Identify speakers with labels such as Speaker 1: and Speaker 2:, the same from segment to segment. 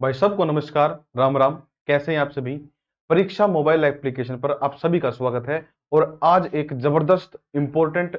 Speaker 1: भाई सबको नमस्कार, राम राम। कैसे हैं आप सभी? परीक्षा मोबाइल एप्लीकेशन पर आप सभी का स्वागत है। और आज एक जबरदस्त इंपॉर्टेंट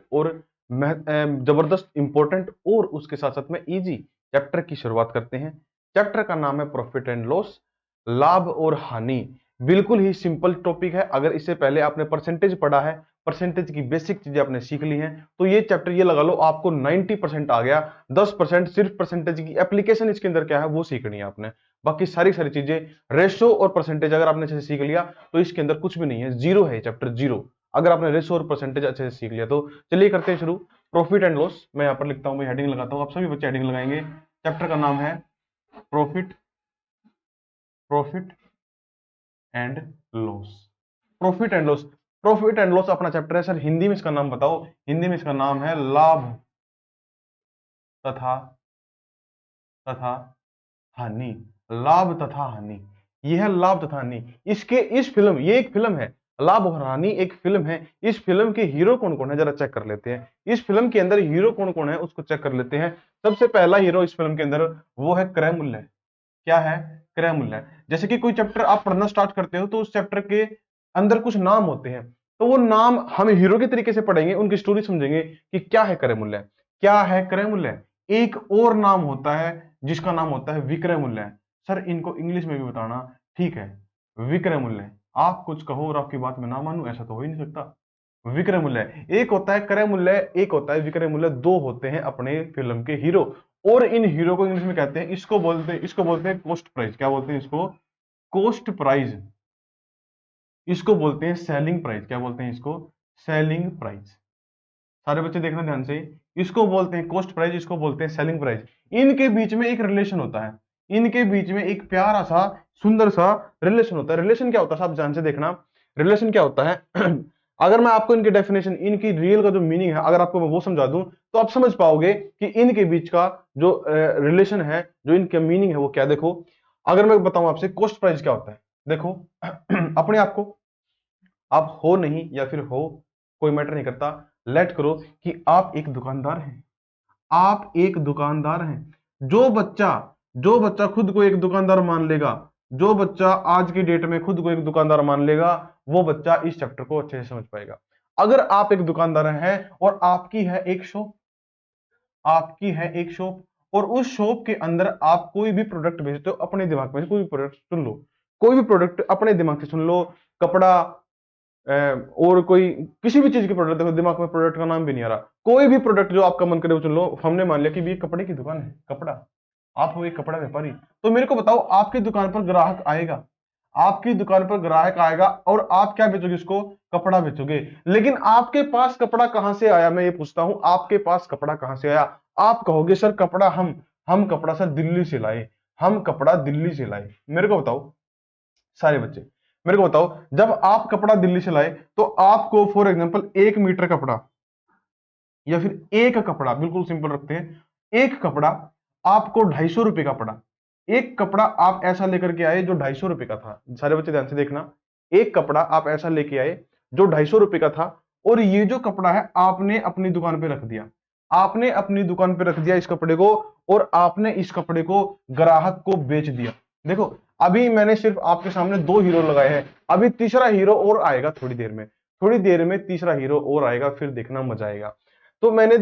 Speaker 1: और उसके साथ साथ में इजी चैप्टर की शुरुआत करते हैं। चैप्टर का नाम है प्रॉफिट एंड लॉस, लाभ और हानि। बिल्कुल ही सिंपल टॉपिक है। अगर इससे पहले आपने परसेंटेज पढ़ा है, परसेंटेज की बेसिक चीजें आपने सीख ली हैं, तो ये चैप्टर ये लगा लो आपको 90% आ गया। 10% सिर्फ परसेंटेज की एप्लीकेशन इसके अंदर क्या है वो सीखनी है आपने। बाकी सारी सारी चीजें, रेशो और परसेंटेज अगर आपने अच्छे से सीख लिया तो इसके अंदर कुछ भी नहीं है, जीरो है चैप्टर, जीरो। अगर आपने रेशो और परसेंटेज अच्छे से सीख लिया तो चलिए करते हैं शुरू। प्रॉफिट एंड लॉस, मैं यहाँ पर लिखता हूँ, मैं हेडिंग लगाता हूँ, आप सभी बच्चे हेडिंग लगाएंगे। चैप्टर का नाम है profit profit and loss. Profit and loss, profit and loss अपना चैप्टर है। सर हिंदी में इसका नाम बताओ। हिंदी में इसका नाम है लाभ तथा तथा हानि। लाभ तथा हानि, यह है लाभ तथा हानि। इसके इस फिल्म, ये एक फिल्म है, लाभ और हानि एक फिल्म है। इस फिल्म के हीरो कौन कौन है जरा चेक कर लेते हैं। इस फिल्म के अंदर हीरो कौन कौन है उसको चेक कर लेते हैं। सबसे पहला हीरो इस फिल्म के अंदर वो है क्रय मूल्य। क्या है? क्रय मूल्य। जैसे कि कोई चैप्टर आप पढ़ना स्टार्ट करते हो तो उस चैप्टर के अंदर कुछ नाम होते हैं, तो वो नाम हम हीरो के तरीके से पढ़ेंगे, उनकी स्टोरी समझेंगे कि क्या है क्रय मूल्य, क्या है क्रय मूल्य। एक और नाम होता है जिसका नाम होता है विक्रय मूल्य। सर इनको इंग्लिश में भी बताना, ठीक है? विक्रय मूल्य। आप कुछ कहो और आपकी बात में ना मानूं, ऐसा तो हो ही नहीं सकता। विक्रय मूल्य एक होता है, क्रय मूल्य एक होता है, विक्रय मूल्य दो होते हैं अपने फिल्म के हीरो। और इन हीरो को इंग्लिश में कहते हैं, इसको बोलते हैं कॉस्ट प्राइस। क्या बोलते हैं इसको? Cost price. इसको बोलते हैं सेलिंग प्राइस। क्या बोलते हैं इसको? Selling price. सारे बच्चे देखना ध्यान से। इसको बोलते हैं कॉस्ट प्राइस, इसको बोलते हैं सेलिंग प्राइस। इनके बीच में एक रिलेशन होता है, इनके बीच में एक प्यारा सा सुंदर सा रिलेशन होता है। रिलेशन क्या होता है, सब ध्यान से देखना। रिलेशन क्या होता है अगर मैं आपको इनकी डेफिनेशन, इनकी रियल का जो मीनिंग है, अगर आपको मैं वो समझा दूं तो आप समझ पाओगे कि इनके बीच का जो रिलेशन है, जो इनका मीनिंग है वो क्या। देखो, अगर मैं बताऊं आपसे कॉस्ट प्राइस क्या होता है, देखो अपने आप को, आप हो नहीं या फिर हो, कोई मैटर नहीं करता, लेट करो कि आप एक दुकानदार हैं। आप एक दुकानदार हैं। जो बच्चा खुद को एक दुकानदार मान लेगा, जो बच्चा आज की डेट में खुद को एक दुकानदार मान लेगा, वो बच्चा इस चैप्टर को अच्छे से समझ पाएगा। अगर आप एक दुकानदार हैं और आपकी है एक शॉप और उस शॉप के अंदर आप कोई भी प्रोडक्ट बेचते हो, अपने दिमाग में से कोई भी प्रोडक्ट सुन लो, कोई भी प्रोडक्ट अपने दिमाग से सुन लो, कपड़ा, और कोई किसी भी चीज के प्रोडक्ट, देखो दिमाग में प्रोडक्ट का नाम भी नहीं आ रहा, कोई भी प्रोडक्ट जो आपका मन करे वो चुन लो। हमने मान लिया कि ये कपड़े की दुकान है, कपड़ा, आप हो एक कपड़ा व्यापारी। तो मेरे को बताओ, आपकी दुकान पर ग्राहक आएगा, आपकी दुकान पर ग्राहक आएगा और आप क्या बेचोगे? उसको कपड़ा बेचोगे। लेकिन आपके पास कपड़ा कहां से आया, मैं ये पूछता हूं, आपके पास कपड़ा कहां से आया? आप कहोगे सर कपड़ा हम कपड़ा सर दिल्ली से लाए, हम कपड़ा दिल्ली से लाए। मेरे को बताओ सारे बच्चे, मेरे को बताओ, जब आप कपड़ा दिल्ली से लाए तो आपको फॉर एग्जांपल 1 मीटर कपड़ा या फिर एक कपड़ा, बिल्कुल सिंपल रखते हैं, एक कपड़ा आपको 250 रुपए का पड़ा। एक कपड़ा आप ऐसा लेकर के आए जो 250 रुपए का था। सारे बच्चे ध्यान से देखना, एक कपड़ा आप ऐसा लेके आए जो 250 रुपए का था, और ये जो कपड़ा है आपने अपनी दुकान पे रख दिया। आपने अपनी दुकान पे रख दिया इस कपड़े को, और आपने इस कपड़े को ग्राहक को बेच दिया। देखो, अभी मैंने सिर्फ आपके सामने दो हीरो लगाए हैं, अभी तीसरा हीरो और आएगा थोड़ी देर में, थोड़ी देर में तीसरा हीरो और आएगा, फिर देखना मजा आएगा। तो मैंने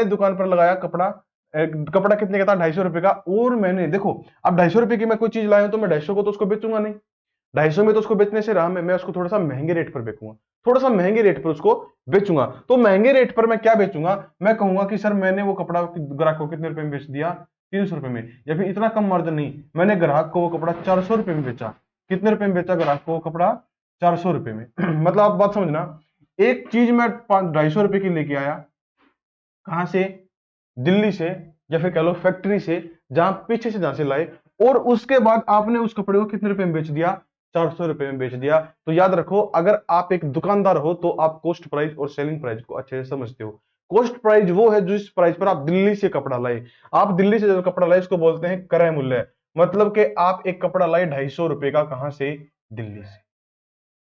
Speaker 1: दुकान पर लगाया कपड़ा। कपड़ा कितने का था? 250 रुपए का। और मैंने देखो, अब 250 रुपए की मैं कोई चीज लाया हूं तो मैं 250 को तो उसको बेचूंगा नहीं। 250 में तो उसको बेचने से रहा, मैं उसको थोड़ा सा महंगे रेट पर बेचूंगा, थोड़ा सा महंगे रेट पर उसको बेचूंगा। तो महंगे रेट पर मैं क्या बेचूंगा? मैं कहूंगा कि सर मैंने वो कपड़ा ग्राहक को कितने रुपए में बेच दिया? 300 रुपए में। या फिर इतना कम मार्जिन नहीं, मैंने ग्राहक को वो कपड़ा 400 रुपए में बेचा। कितने रुपए में बेचा ग्राहक को वो कपड़ा? 400 रुपए में। मतलब आप बात समझना, एक चीज मैं 250 रुपए की लेके आया, कहां से? दिल्ली से, या फिर कह लो फैक्ट्री से, जहां पीछे से जहां से लाए, और उसके बाद आपने उस कपड़े को कितने रुपए में बेच दिया? 400 रुपए में बेच दिया। तो याद रखो, अगर आप एक दुकानदार हो तो आप कॉस्ट प्राइस और सेलिंग प्राइस को अच्छे से समझते हो। कॉस्ट प्राइस वो है जिस प्राइस पर आप दिल्ली से कपड़ा लाए। आप दिल्ली से जो कपड़ा लाए इसको बोलते हैं क्रय मूल्य। मतलब कि आप एक कपड़ा लाए 250 रुपए का, कहां से? दिल्ली से।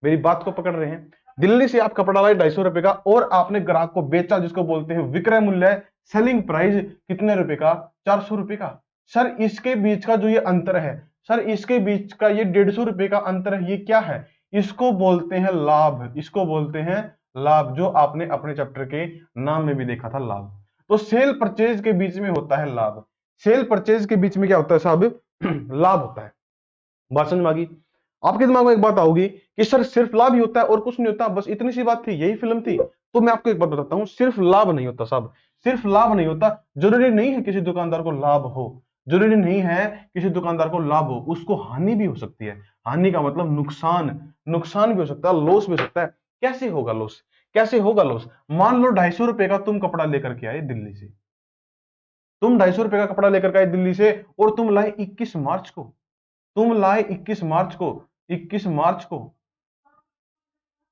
Speaker 1: मेरी बात को पकड़ रहे हैं? दिल्ली से आप कपड़ा लाए 250 रुपए का, और आपने ग्राहक को बेचा जिसको बोलते हैं विक्रय मूल्य, सेलिंग प्राइस, कितने रुपए का? 400 रुपए का। सर इसके बीच का जो ये अंतर है, सर इसके बीच का ये 150 रुपए का अंतर है, ये क्या है? इसको बोलते हैं लाभ, इसको बोलते हैं लाभ, जो आपने अपने चैप्टर के नाम में भी देखा था, लाभ। तो सेल परचेज के बीच में होता है लाभ, सेल परचेज के बीच में क्या होता है साहब? लाभ होता है। बात समझ में आ गई? आपके दिमाग में एक बात आओगी कि सर सिर्फ लाभ ही होता है और कुछ नहीं होता, बस इतनी सी बात थी, यही फिल्म थी? तो मैं आपको एक बात बताता हूं, सिर्फ लाभ नहीं होता साहब, सिर्फ लाभ नहीं होता। जरूरी नहीं है किसी दुकानदार को लाभ हो, जरूरी नहीं है किसी दुकानदार को लाभ हो, उसको हानि भी हो सकती है। हानि का मतलब नुकसान, नुकसान भी हो सकता है, लॉस भी हो सकता है। कैसे होगा लॉस? कैसे होगा लॉस? मान लो 250 रुपए का तुम कपड़ा लेकर के आए दिल्ली से, तुम 250 रुपए का कपड़ा लेकर के आए दिल्ली से, और तुम लाए 21 मार्च को, तुम लाए 21 मार्च को, 21 मार्च को,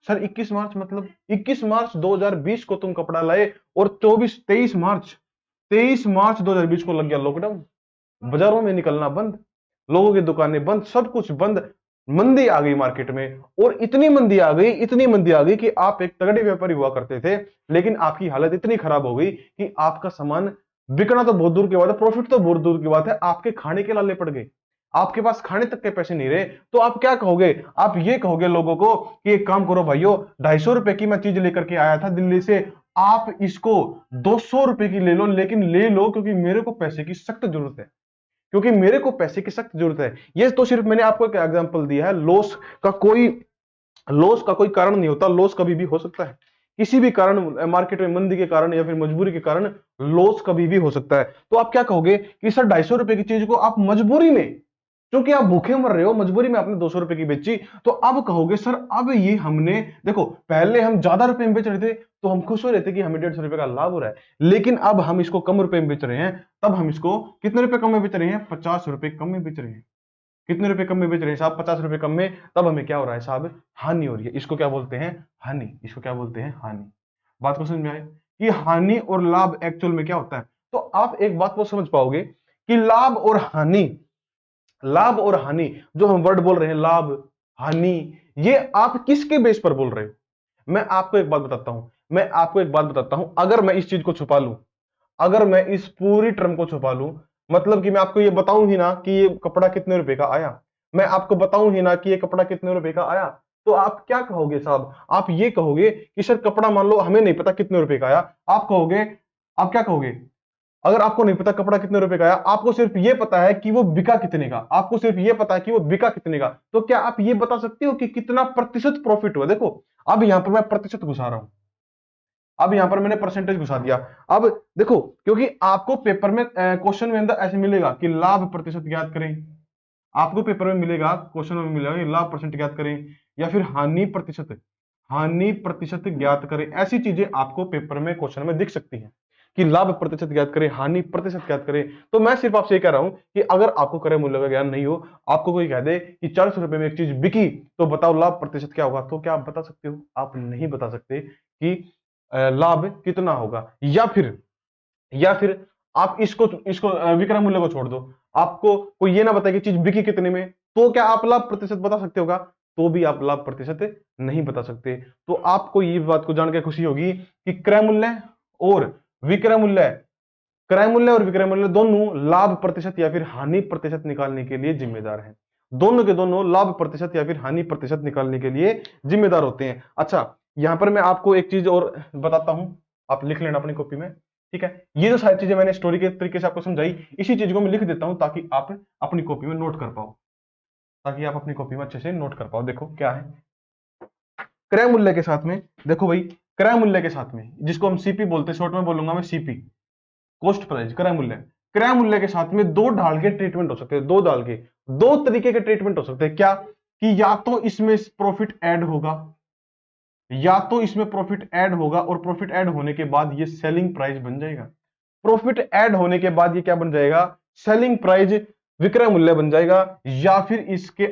Speaker 1: सर 21 मार्च मतलब 21 मार्च 2020 को तुम कपड़ा लाए, और 23 मार्च 2020 को लग गया लॉकडाउन, बाजारों में निकलना बंद, लोगों की दुकानें बंद, सब कुछ बंद, मंदी आ गई मार्केट में। और इतनी मंदी आ गई, इतनी मंदी आ गई कि आप एक तगड़े व्यापारी हुआ करते थे, लेकिन आपकी हालत इतनी खराब हो गई कि आपका सामान बिकना तो बहुत दूर की बात है, प्रॉफिट तो बहुत दूर की बात है, आपके खाने के लाले पड़ गए, आपके पास खाने तक के पैसे नहीं रहे। तो आप क्या कहोगे? आप ये कहोगे लोगों को कि एक काम करो भाइयों, 250 रुपए की मैं चीज लेकर के आया था दिल्ली से, आप इसको 200 रुपए की ले लो, लेकिन ले लो क्योंकि मेरे को पैसे की सख्त जरूरत है, क्योंकि मेरे को पैसे की सख्त जरूरत है। ये तो सिर्फ मैंने आपको एक एग्जांपल दिया है, लॉस का कोई कारण नहीं होता, लॉस कभी भी हो सकता है, किसी भी कारण, मार्केट में मंदी के कारण या फिर मजबूरी के कारण लॉस कभी भी हो सकता है। तो आप क्या कहोगे कि सर 250 रुपए की चीज को आप मजबूरी में, क्योंकि आप भूखे मर रहे हो, मजबूरी में आपने 200 रुपए की बेची, तो अब कहोगे सर अब ये हमने, देखो पहले हम ज्यादा रुपए में बेच रहे थे तो हम खुश हो रहे थे कि हमें 150 रुपए का लाभ हो रहा है, लेकिन अब हम इसको कम रुपए में बेच रहे हैं, तब हम इसको कितने रुपए कम में बेच रहे हैं? 50 रुपए कम में बेच रहे हैं। कितने रुपए कम में बेच रहे हैं साहब? 50 रुपए कम में। तब हमें क्या हो रहा है साहब? हानि हो रही है। इसको क्या बोलते हैं? हानि। इसको क्या बोलते हैं? हानि। बात को समझ में आए कि हानि और लाभ एक्चुअल में क्या होता है? तो आप एक बात को समझ पाओगे कि लाभ और हानि, लाभ और हानि जो हम वर्ड बोल रहे हैं, लाभ हानि, ये आप किसके बेस पर बोल रहे हो? मैं आपको एक बात बताता हूं, मैं आपको एक बात बताता हूं, अगर मैं इस चीज को छुपा लूं, अगर मैं इस पूरी टर्म को छुपा लूं, मतलब कि मैं आपको ये बताऊं ही ना कि ये कपड़ा कितने रुपए का आया, मैं आपको बताऊं ही ना कि ये कपड़ा कितने रुपए का आया, तो आप क्या कहोगे साहब? आप ये कहोगे कि सर कपड़ा मान लो हमें नहीं पता कितने रुपए का आया, आप कहोगे, आप क्या कहोगे? अगर आपको नहीं पता कपड़ा कितने रुपए का आया, आपको सिर्फ ये पता है कि वो बिका कितने का, आपको सिर्फ ये पता है कि वो बिका कितने का, तो क्या आप ये बता सकते हो कि कितना प्रतिशत प्रॉफिट हुआ? देखो अब यहां पर मैं प्रतिशत घुसा रहा हूं, अब यहां पर मैंने परसेंटेज घुसा दिया। अब देखो, क्योंकि आपको पेपर में क्वेश्चन में अंदर ऐसे मिलेगा कि लाभ प्रतिशत ज्ञात करें, आपको पेपर में मिलेगा, क्वेश्चन में मिलेगा कि लाभ परसेंट ज्ञात करें, या फिर हानि प्रतिशत ज्ञात करें, ऐसी चीजें आपको पेपर में क्वेश्चन में दिख सकती हैं कि लाभ प्रतिशत ज्ञात करें, हानि प्रतिशत ज्ञात करें। तो मैं सिर्फ आपसे ये कह रहा हूं कि अगर आपको क्रय मूल्य का ज्ञान नहीं हो, आपको कोई कह दे कि 40 रुपए में एक चीज बिकी, तो बताओ लाभ प्रतिशत क्या होगा, तो क्या आप बता सकते हो? आप नहीं बता सकते कि लाभ कितना होगा। या फिर आप इसको इसको विक्रय मूल्य को छोड़ दो, आपको कोई ये ना बताए कि चीज बिकी कितने में, तो क्या आप लाभ प्रतिशत बता सकते होगा? तो भी आप लाभ प्रतिशत नहीं बता सकते। तो आपको ये बात को जान के खुशी होगी कि क्रय मूल्य और विक्रय मूल्य, क्रय मूल्य और विक्रय मूल्य दोनों लाभ प्रतिशत या फिर हानि प्रतिशत निकालने के लिए जिम्मेदार हैं। दोनों के दोनों लाभ प्रतिशत या फिर हानि प्रतिशत निकालने के लिए जिम्मेदार होते हैं। अच्छा, यहां पर मैं आपको एक चीज और बताता हूं, आप लिख लेना अपनी कॉपी में, ठीक है? ये जो सारी चीजें मैंने स्टोरी के तरीके से आपको समझाई, इसी चीज को मैं लिख देता हूं ताकि आप अपनी कॉपी में नोट कर पाओ, ताकि आप अपनी कॉपी में अच्छे से नोट कर पाओ। देखो क्या है क्रय मूल्य के साथ में, देखो भाई क्रय मूल्य के साथ में, जिसको हम सीपी बोलते हैं, शॉर्ट में बोलूंगा मैं सीपी, कॉस्ट प्राइस, क्रय मूल्य। क्रय मूल्य के साथ में दो ढाल के ट्रीटमेंट हो सकते हैं, दो ढाल के, दो तरीके के ट्रीटमेंट हो सकते हैं। क्या कि या तो इसमें प्रॉफिट ऐड होगा, या तो इसमें प्रॉफिट ऐड होगा, और प्रॉफिट ऐड होने के बाद ये सेलिंग प्राइस बन जाएगा। प्रॉफिट ऐड होने के बाद ये क्या बन जाएगा? सेलिंग प्राइस, विक्रय मूल्य बन जाएगा। या फिर इसके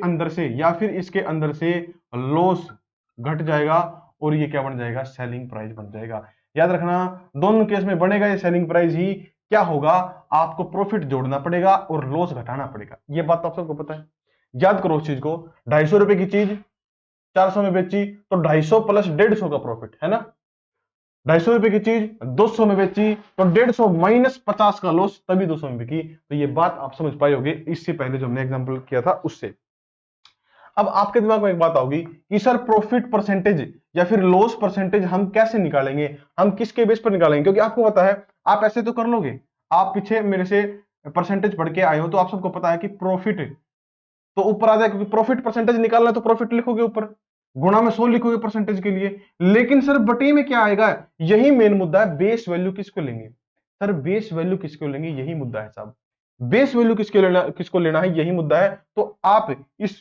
Speaker 1: अंदर से लॉस घट जाएगा, और ये क्या बन जाएगा? सेलिंग प्राइस बन जाएगा। याद रखना, दोनों केस में बनेगा ये सेलिंग प्राइस ही। क्या होगा? आपको प्रॉफिट जोड़ना पड़ेगा और लॉस घटाना पड़ेगा। ये बात तो आप सबको पता है, याद करो उस चीज को। 250 रुपए की चीज 400 में बेची तो 250 प्लस 150 का प्रॉफिट है ना, ₹250 की चीज 200 में बेची तो 150 माइनस 50 का लॉस, तभी 200 में बिकी। तो ये बात आप समझ पाए होगे इससे पहले जो हमने एग्जांपल किया था उससे। अब आपके दिमाग में एक बात आओगी कि सर प्रॉफिट परसेंटेज या फिर लॉस परसेंटेज हम कैसे निकालेंगे, हम किसके बेस पर निकालेंगे? क्योंकि आपको पता है, आप ऐसे तो कर लोगे, आप पीछे मेरे से परसेंटेज पढ़ के आए हो तो आप सबको पता है कि प्रॉफिट तो ऊपर आ जाए, क्योंकि प्रॉफिट परसेंटेज निकालना है तो प्रॉफिट लिखोगे ऊपर, गुणा में 100 लिखोगे परसेंटेज के लिए। लेकिन सर बटे में क्या आएगा? यही मेन मुद्दा है, बेस वैल्यू किसको लेंगे? सर बेस वैल्यू किसको लेंगे, यही मुद्दा है साहब। बेस वैल्यू किसको लेना है, यही मुद्दा है। तो आप इस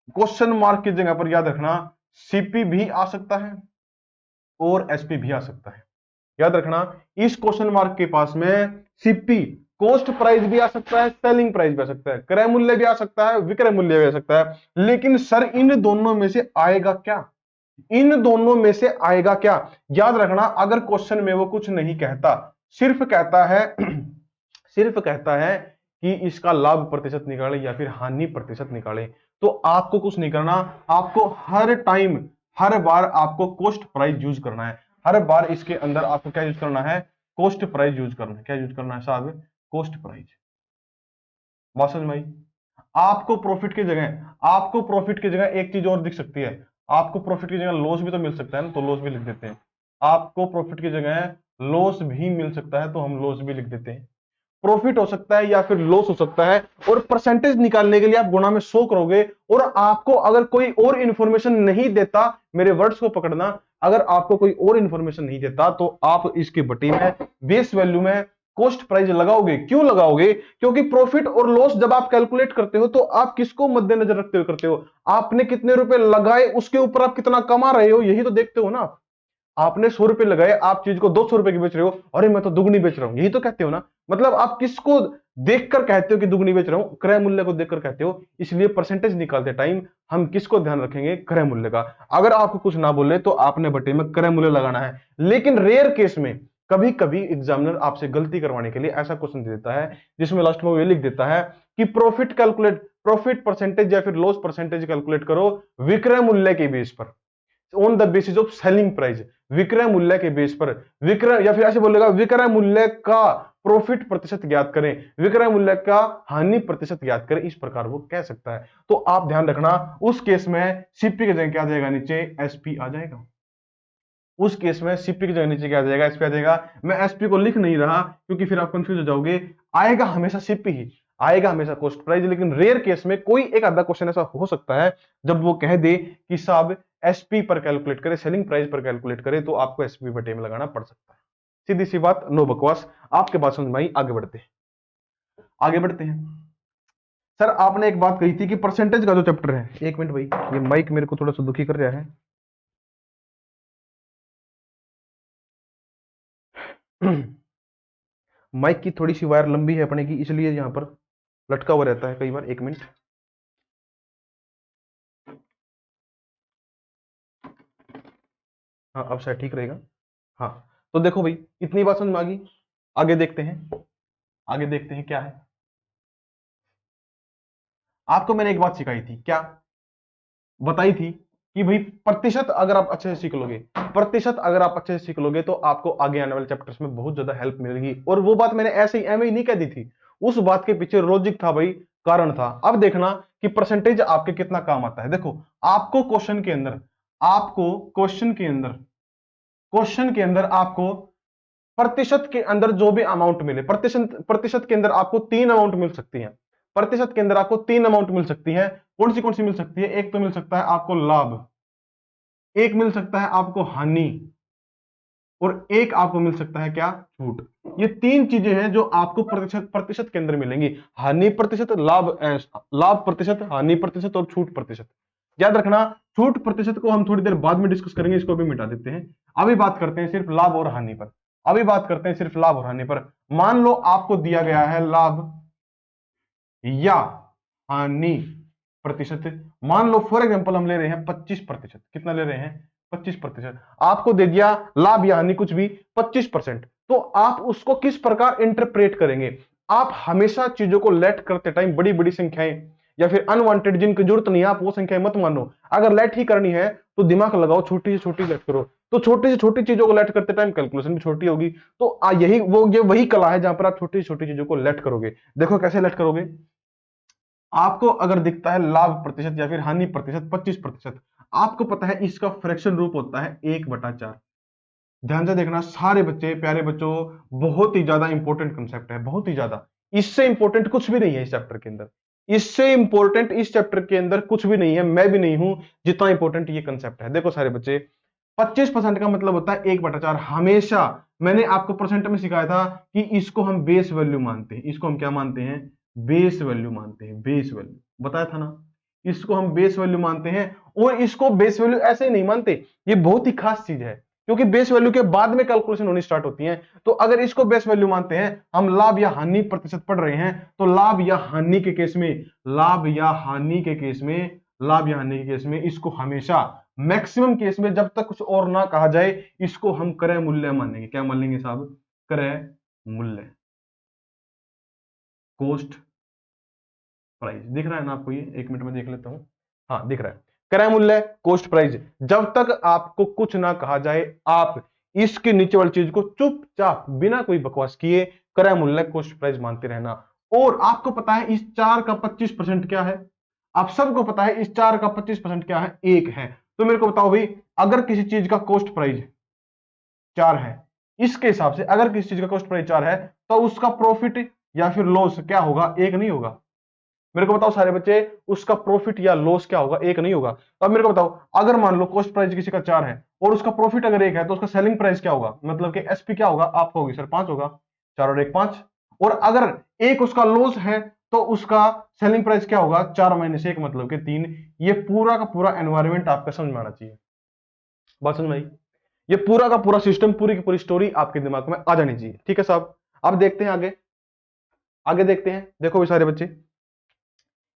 Speaker 1: क्वेश्चन मार्क की जगह पर याद रखना, सीपी भी आ सकता है और एसपी भी आ सकता है। याद रखना, इस क्वेश्चन मार्क के पास में सीपी कॉस्ट प्राइस भी आ सकता है, सेलिंग प्राइस भी आ सकता है, क्रय मूल्य भी आ सकता है, विक्रय मूल्य भी आ सकता है। लेकिन सर इन दोनों में से आएगा क्या? इन दोनों में से आएगा क्या? याद रखना, अगर क्वेश्चन में वो कुछ नहीं कहता, सिर्फ कहता है सिर्फ कहता है कि इसका लाभ प्रतिशत निकाले या फिर हानि प्रतिशत निकाले, तो आपको कुछ नहीं करना, आपको हर टाइम, हर बार आपको कॉस्ट प्राइस यूज करना है। हर बार इसके अंदर आपको क्या यूज करना है? कॉस्ट प्राइस यूज करना है। क्या यूज करना है साहब? Cost price. बात समझ में आई? आपको प्रॉफिट की जगह एक चीज और दिख सकती है, आपको प्रॉफिट की जगह लॉस भी तो मिल सकता है ना, तो लॉस भी लिख देते हैं। आपको प्रॉफिट की जगह लॉस भी मिल सकता है तो हम लॉस भी लिख देते हैं। प्रॉफिट हो सकता है या फिर लॉस हो सकता है, और परसेंटेज निकालने के लिए आप गुणा में 100 करोगे। और आपको अगर कोई और इंफॉर्मेशन नहीं देता, मेरे वर्ड्स को पकड़ना, अगर आपको कोई और इंफॉर्मेशन नहीं देता तो आप इसके बटी में बेस वैल्यू में कॉस्ट प्राइस लगाओगे। क्यों लगाओगे? क्योंकि प्रॉफिट और लॉस जब आप कैलकुलेट करते हो तो आप किसको मद्देनजर रखते हुए करते हो? आपने कितने रुपए लगाए, उसके ऊपर आप कितना कमा रहे हो, यही तो देखते हो ना। आपने 100 रुपए लगाए, आप चीज को 200 रुपए की बेच रहे हो, अरे मैं तो दुगनी बेच रहा हूं, यही तो कहते हो ना। मतलब आप किसको देखकर कहते हो कि दुगनी बेच रहा हूं? क्रय मूल्य को देखकर कहते हो। इसलिए परसेंटेज निकालते टाइम हम किसको ध्यान रखेंगे? क्रय मूल्य का। अगर आपको कुछ ना बोले तो आपने बटे में क्रय मूल्य लगाना है। लेकिन रेयर केस में कभी कभी एग्जामिनर आपसे गलती करवाने के लिए ऐसा क्वेश्चन दे देता है जिसमें लास्ट में वो ये लिख देता है कि प्रॉफिट परसेंटेज या फिर लॉस परसेंटेज कैलकुलेट करो विक्रय मूल्य के बेस पर, on the basis of selling price, विक्रय मूल्य के बेस पर। विक्रय, या फिर ऐसे बोलेगा विक्रय मूल्य का प्रॉफिट प्रतिशत ज्ञात करें, विक्रय मूल्य का हानि प्रतिशत ज्ञात करें, इस प्रकार वो कह सकता है। तो आप ध्यान रखना, उस केस में सीपी की जगह क्या आ जाएगा? नीचे एसपी आ जाएगा। उस केस में सीपी की जगह नीचे क्या आ जाएगा? एसपी आ जाएगा। मैं एसपी को लिख नहीं रहा क्योंकि फिर आप कंफ्यूज हो जाओगे। आएगा हमेशा सीपी ही आएगा, हमेशा कॉस्ट प्राइस। लेकिन रेयर केस में कोई एक आधा क्वेश्चन ऐसा हो सकता है जब वो कह दे कि साहब एसपी पर कैलकुलेट करे, सेलिंग प्राइस पर कैलकुलेट करे, तो आपको एसपी बटे में लगाना पड़ सकता है। सीधी सी बात, नो बकवास। आपके बात समझ में आई? आगे बढ़ते हैं। सर आपने एक बात कही थी कि परसेंटेज का जो चैप्टर है, एक मिनट भाई, ये माइक मेरे को थोड़ा सा दुखी कर रहा है। माइक की थोड़ी सी वायर लंबी है अपने की, इसलिए यहां पर लटका हुआ रहता है कई बार। एक मिनट। हाँ अब शायद ठीक रहेगा। हाँ, तो देखो भाई, इतनी बात समझ में आ गई। आगे देखते हैं, आगे देखते हैं क्या है। आपको मैंने एक बात सिखाई थी, क्या बताई थी? कि भाई प्रतिशत अगर आप अच्छे से सीख लोगे, प्रतिशत अगर आप अच्छे से सीख लोगे तो आपको आगे आने वाले चैप्टर्स में बहुत ज्यादा हेल्प मिलेगी। और वो बात मैंने ऐसे ही एम ही नहीं कह दी थी, उस बात के पीछे लॉजिक था भाई, कारण था। अब देखना कि परसेंटेज आपके कितना काम आता है। देखो, आपको क्वेश्चन के अंदर आपको क्वेश्चन के अंदर आपको प्रतिशत के अंदर जो भी अमाउंट मिले, प्रतिशत के अंदर आपको 3 अमाउंट मिल सकती है। प्रतिशत के अंदर आपको 3 अमाउंट मिल सकती है। कौन सी मिल सकती है? एक तो मिल सकता है आपको लाभ, एक मिल सकता है आपको हानि, और एक आपको मिल सकता है क्या? छूट। ये 3 चीजें हैं जो आपको प्रतिशत प्रतिशत के अंदर मिलेंगी। हानि प्रतिशत, लाभ प्रतिशत, हानि प्रतिशत और छूट प्रतिशत। याद रखना, छूट प्रतिशत को हम थोड़ी देर बाद में डिस्कस करेंगे, इसको भी मिटा देते हैं। अभी बात करते हैं सिर्फ लाभ और हानि पर। मान लो आपको दिया गया है लाभ या हानि प्रतिशत। मान लो फॉर एग्जांपल हम ले रहे हैं 25%। कितना ले रहे हैं? 25%। आपको दे दिया लाभ या हानि कुछ भी 25%। तो आप उसको किस प्रकार इंटरप्रेट करेंगे? आप हमेशा चीजों को लेट करते टाइम बड़ी बड़ी संख्याएं या फिर अनवांटेड जिनकी जरूरत नहीं है आप वो संख्या मत मानो। अगर लेट ही करनी है तो दिमाग लगाओ, छोटी से छोटी लेट करो। तो छोटी से छोटी चीजों को लेट करते टाइम कैलकुलेशन भी छोटी होगी। तो यही वो ये वही कला है जहां पर आप छोटी से छोटी चीजों को लेट करोगे। देखो कैसे लेट करोगे। आपको अगर दिखता है लाभ प्रतिशत या फिर हानि प्रतिशत 25%, आपको पता है इसका फ्रैक्शन रूप होता है 1/4। ध्यान से देखना सारे बच्चे, प्यारे बच्चों, बहुत ही ज्यादा इंपॉर्टेंट कंसेप्ट है, बहुत ही ज्यादा। इससे इंपॉर्टेंट कुछ भी नहीं है इस चैप्टर के अंदर। इससे इंपॉर्टेंट इस चैप्टर के अंदर कुछ भी नहीं है, मैं भी नहीं हूं, जितना इंपॉर्टेंट ये कंसेप्ट है। देखो सारे बच्चे, 25% का मतलब होता है 1/4। हमेशा मैंने आपको परसेंट में सिखाया था कि इसको हम बेस वैल्यू मानते हैं। इसको हम क्या मानते हैं? बेस वैल्यू मानते हैं, बेस वैल्यू बताया था ना। इसको हम बेस वैल्यू मानते हैं, और इसको बेस वैल्यू ऐसे ही नहीं मानते, ये बहुत ही खास चीज है, क्योंकि बेस वैल्यू के बाद में कैलकुलेशन होनी स्टार्ट होती है। तो अगर इसको बेस वैल्यू मानते हैं, हम लाभ या हानि प्रतिशत पढ़ रहे हैं, तो लाभ या हानि के केस में, लाभ या हानि के केस में, लाभ या हानि के केस में इसको हमेशा मैक्सिमम केस में जब तक कुछ और ना कहा जाए, इसको हम क्रय मूल्य मानेंगे। क्या मान लेंगे साहब? क्रय मूल्य, कॉस्ट प्राइस। दिख रहा है ना आपको? ये 1 मिनट में देख लेता हूं। हाँ दिख रहा है, क्रय मूल्य, कॉस्ट प्राइस। जब तक आपको कुछ ना कहा जाए, आप इसके नीचे वाली चीज को चुपचाप बिना कोई बकवास किए क्रय मूल्य, कॉस्ट प्राइस मानते रहना। और आपको पता है इस 4 का 25% क्या है? आप सबको पता है इस 4 का 25% क्या है? 1 है। तो मेरे को बताओ भाई, अगर किसी चीज का कॉस्ट प्राइस 4 है, इसके हिसाब से अगर किसी चीज का कॉस्ट प्राइस 4 है, तो उसका प्रॉफिट या फिर लॉस क्या होगा? 1 नहीं होगा? मेरे को बताओ सारे बच्चे, उसका प्रॉफिट या लॉस क्या होगा? 1 नहीं होगा? तो अब मेरे को बताओ, अगर मान लो कॉस्ट प्राइस किसी का 4 है और उसका प्रॉफिट अगर 1 है, तो उसका सेलिंग प्राइस क्या होगा? मतलब कि एसपी क्या होगा? आपका होगी सर 5 होगा। 4 और 1 5। और अगर 1 उसका लॉस है, तो उसका सेलिंग प्राइस क्या होगा? 4 - 1 मतलब कि 3। ये पूरा का पूरा एनवायरमेंट आपका समझ में आना चाहिए। बात समझ में आई? ये पूरा का पूरा सिस्टम, पूरी की पूरी स्टोरी आपके दिमाग में आ जानी चाहिए। ठीक है साहब, अब देखते हैं आगे। आगे देखते हैं। देखो भी सारे बच्चे,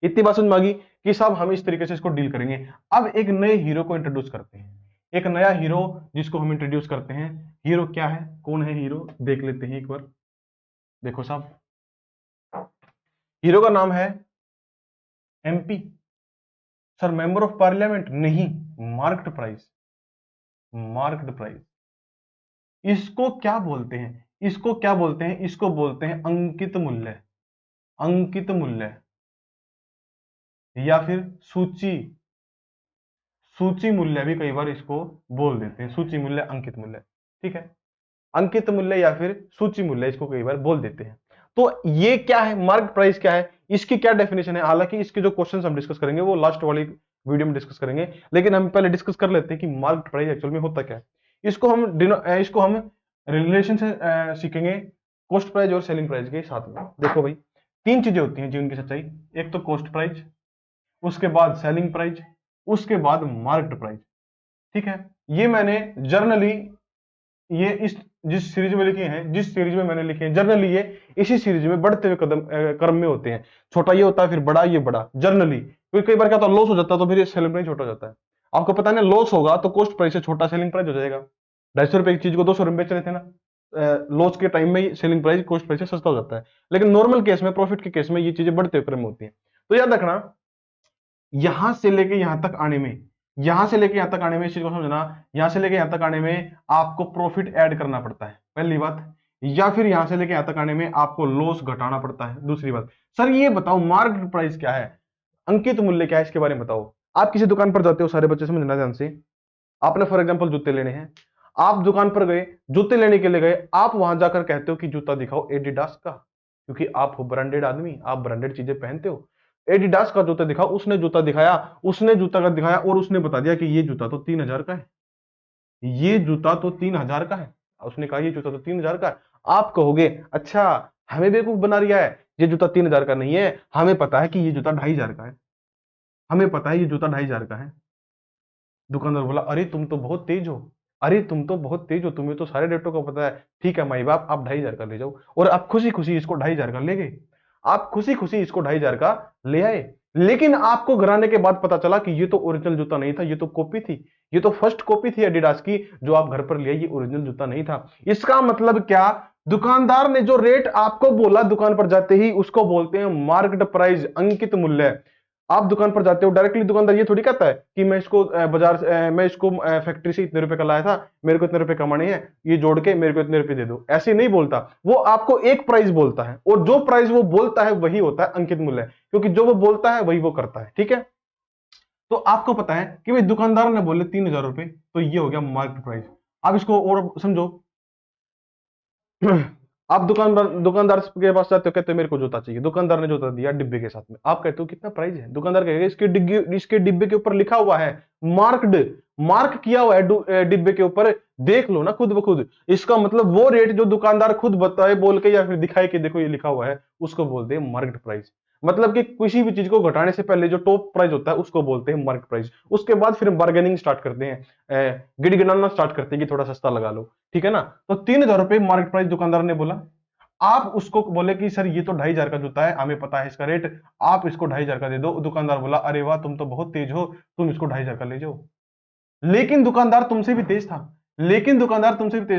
Speaker 1: इतनी बात समझ में आ गई कि साहब हम इस तरीके से इसको डील करेंगे। अब एक नए हीरो को इंट्रोड्यूस करते हैं, एक नया हीरो जिसको हम इंट्रोड्यूस करते हैं। हीरो क्या है, कौन है हीरो, देख लेते हैं एक बार। देखो साहब, हीरो का नाम है MP. Sir member of parliament नहीं, मार्क्ड प्राइस, मार्क्ड प्राइस। इसको क्या बोलते हैं? इसको क्या बोलते हैं? इसको बोलते हैं अंकित मूल्य, अंकित मूल्य, या फिर सूची, सूची मूल्य भी कई बार इसको बोल देते हैं। सूची मूल्य, अंकित मूल्य, ठीक है। अंकित मूल्य या फिर सूची मूल्य इसको कई बार बोल देते हैं। तो ये क्या है, मार्क प्राइस क्या है, इसकी क्या डेफिनेशन है? हालांकि इसके जो क्वेश्चन हम डिस्कस करेंगे वो लास्ट वाली वीडियो में डिस्कस करेंगे, लेकिन हम पहले डिस्कस कर लेते हैं कि मार्क प्राइस एक्चुअल में होता क्या है। इसको हम रिलेशन से सीखेंगे, कॉस्ट प्राइस और सेलिंग प्राइस के साथ में। देखो भाई, 3 चीजें होती हैं जीवन की सच्चाई। एक तो कॉस्ट प्राइस, उसके बाद सेलिंग प्राइस, उसके बाद मार्केट प्राइस। ठीक है, ये मैंने जर्नली, ये इस जिस सीरीज में लिखे हैं, जिस सीरीज में मैंने लिखे हैं जर्नली, ये इसी सीरीज में बढ़ते हुए कदम क्रम में होते हैं। छोटा ये होता है, फिर बड़ा, ये बड़ा जर्नली। क्योंकि कई बार क्या होता है, लॉस हो जाता है तो फिर सेलिंग प्राइस छोटा हो जाता है। आपको पता है ना, लॉस होगा तो कॉस्ट प्राइस से छोटा सेलिंग प्राइस हो जाएगा। 250 रुपए की चीज को 200 रुपए बेच रहे थे ना, लॉस के टाइम में सेलिंग प्राइस कॉस्ट प्राइस से सस्ता हो जाता है। लेकिन नॉर्मल केस में, प्रॉफिट के केस में ये चीजें बढ़ते हुए क्रम में होती है। तो याद रखना, यहां से लेके यहां तक आने में, यहां से लेके यहां तक आने में, इस चीज को समझना, यहां से लेके यहां तक आने में आपको प्रॉफिट ऐड करना पड़ता है, पहली बात। या फिर यहां से लेके यहां तक आने में आपको लॉस घटाना पड़ता है, दूसरी बात। सर ये बताओ मार्केट प्राइस क्या है, अंकित मूल्य क्या है, इसके बारे में बताओ। आप किसी दुकान पर जाते हो, सारे बच्चे समझना ध्यान से। आपने फॉर एग्जांपल जूते लेने हैं, आप दुकान पर गए, जूते लेने के लिए गए, आप वहां जाकर कहते हो कि जूता दिखाओ एडिडास का, क्योंकि आप हो ब्रांडेड आदमी, आप ब्रांडेड चीजें पहनते हो। एडिडास का जूता दिखाओ। उसने जूता दिखाया, उसने जूता का दिखाया और उसने बता दिया कि ये जूता तो 3000 का है, ये जूता तो 3000 का है। उसने कहा ये जूता तो 3000 का है। आप कहोगे अच्छा, हमें बेवकूफ बना रिया है, ये जूता 3000 का नहीं है, हमें पता है कि ये जूता 2500 का है, हमें पता है ये जूता 2500 का है। दुकानदार बोला अरे तुम तो बहुत तेज हो, अरे तुम तो बहुत तेज हो, तुम्हें तो सारे डेटों का पता है। ठीक है माई बाप, आप 2500 का ले जाओ। और आप खुशी खुशी इसको 2500 का ले गए, आप खुशी खुशी इसको 2500 का ले आए। लेकिन आपको घर आने के बाद पता चला कि ये तो ओरिजिनल जूता नहीं था, ये तो कॉपी थी, ये तो फर्स्ट कॉपी थी एडिडास की, जो आप घर पर ले आए, ये ओरिजिनल जूता नहीं था। इसका मतलब क्या, दुकानदार ने जो रेट आपको बोला दुकान पर जाते ही, उसको बोलते हैं मार्केट प्राइस, अंकित मूल्य। आप दुकान पर जाते हो, डायरेक्टली दुकानदार ये थोड़ी कहता है कि मैं इसको मैं इसको फैक्ट्री से इतने रुपए का लाया था, मेरे को इतने रुपए कमाने हैं, ये जोड़ के मेरे को इतने रुपए दे दो, ऐसे नहीं बोलता। वो आपको एक प्राइस बोलता है, और जो प्राइस वो बोलता है वही होता है अंकित मूल्य, क्योंकि जो वो बोलता है वही वो करता है। ठीक है, तो आपको पता है कि भाई दुकानदार ने बोले 3,000 रुपए, तो ये हो गया मार्केट प्राइस। अब इसको और समझो। आप दुकानदार के पास जाते हो, कहते हो मेरे को जूता चाहिए, दुकानदार ने जूता दिया डिब्बे के साथ में, आप कहते हो कितना प्राइस है, दुकानदार कहेगा इसके डिब्बे के ऊपर लिखा हुआ है, मार्क्ड, मार्क किया हुआ है डिब्बे के ऊपर, देख लो ना खुद ब खुद। इसका मतलब वो रेट जो दुकानदार खुद बताए बोल के या फिर दिखाए कि देखो ये लिखा हुआ है, उसको बोलते हैं मार्केट प्राइस। मतलब कि किसी भी चीज को घटाने से पहले जो टॉप प्राइस होता है उसको बोलते हैं मार्केट प्राइस। उसके बाद फिर बार्गेनिंग स्टार्ट करते हैं, गिड़गिड़ाना स्टार्ट करते हैं कि थोड़ा सस्ता लगा लो। ठीक है ना, तो 3,000 रुपए मार्केट प्राइस दुकानदार ने बोला। आप उसको बोले कि सर ये तो 2,500 का जूता है, हमें पता है इसका रेट, आप इसको 2,500 का दे दो। दुकानदार बोला अरे वाह तुम तो बहुत तेज हो, तुम इसको 2,500 का ले जाओ। लेकिन दुकानदार तुमसे भी तेज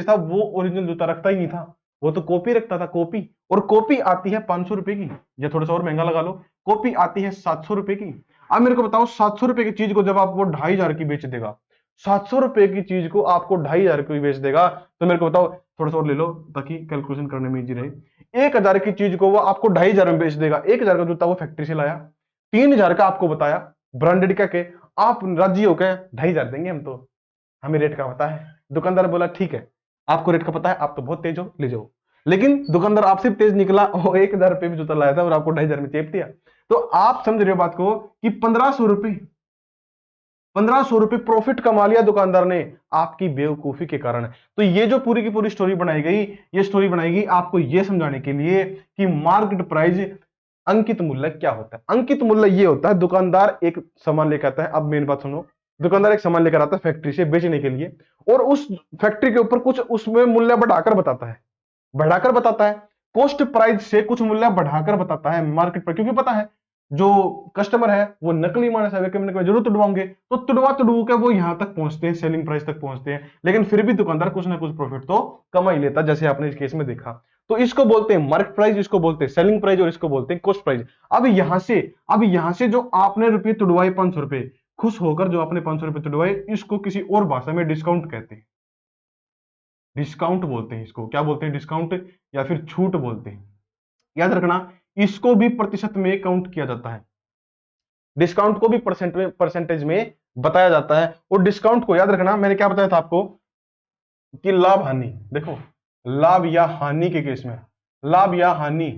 Speaker 1: था, वो ओरिजिनल जूता रखता ही नहीं था, वो तो कॉपी रखता था, कॉपी। और कॉपी आती है 500 रुपए की, या थोड़ा सा और महंगा लगा लो, कॉपी आती है 700 रुपए की। अब मेरे को बताओ 700 रुपए की चीज को जब आपको 2,500 की बेच देगा, 700 रुपए की चीज को आपको 2,500 की बेच देगा, तो मेरे को बताओ, थोड़ा सा और ले लो ताकि कैलकुलेशन करने में इजी रहे। 1,000 की चीज को वो आपको 2,500 में बेच देगा। 1,000 का जूता वो फैक्ट्री से लाया, 3,000 का आपको बताया ब्रांडेड का के, आप राजी हो गए 2,500 देंगे हम तो, हमें रेट का पता है। दुकानदार बोला ठीक है, आपको रेट का पता है, आप तो बहुत तेज हो, ले जाओ। लेकिन दुकानदार आपसे तेज निकला, वो 1,000 रुपए में जूता लाया था और आपको 2,500 में चेप दिया। तो आप समझ रहे हो बात को कि 1,500 रुपए प्रॉफिट कमा लिया दुकानदार ने आपकी बेवकूफी के कारण। तो ये जो पूरी की पूरी स्टोरी बनाई गई, ये स्टोरी बनाई गई आपको ये समझाने के लिए कि मार्केट प्राइस, अंकित मूल्य क्या होता है। अंकित मूल्य ये होता है, दुकानदार एक सामान लेकर आता है, अब मेन बात सुनो, दुकानदार एक सामान लेकर आता है फैक्ट्री से बेचने के लिए, और उस फैक्ट्री के ऊपर कुछ उसमें मूल्य बढ़ाकर बताता है, कॉस्ट प्राइस से कुछ मूल्य बढ़ाकर बताता है मार्केट पर, क्योंकि पता है जो कस्टमर है वो नकली मानस है, जरूर तुड़वाओगे, तो तुड़वा के वो यहां तक पहुंचते हैं, सेलिंग प्राइस तक पहुंचते हैं, लेकिन फिर भी दुकानदार कुछ ना कुछ प्रॉफिट तो कमा ही लेता, जैसे आपने इस केस में देखा। तो इसको बोलते हैं मार्केट प्राइस, इसको बोलते हैं सेलिंग प्राइस, और इसको बोलते हैं कॉस्ट प्राइस। अब यहां से जो आपने रुपये तुड़वाए 500 रुपए, खुश होकर जो आपने 500 रुपए तुड़वाए, इसको किसी और भाषा में डिस्काउंट कहते हैं, डिस्काउंट बोलते हैं इसको। क्या बोलते हैं? डिस्काउंट या फिर छूट बोलते हैं। याद रखना, इसको भी प्रतिशत में काउंट किया जाता है, डिस्काउंट को भी परसेंटेज में बताया जाता है। और डिस्काउंट को याद रखना, मैंने क्या बताया था आपको कि लाभ हानि, देखो लाभ या हानि के केस में, लाभ या हानि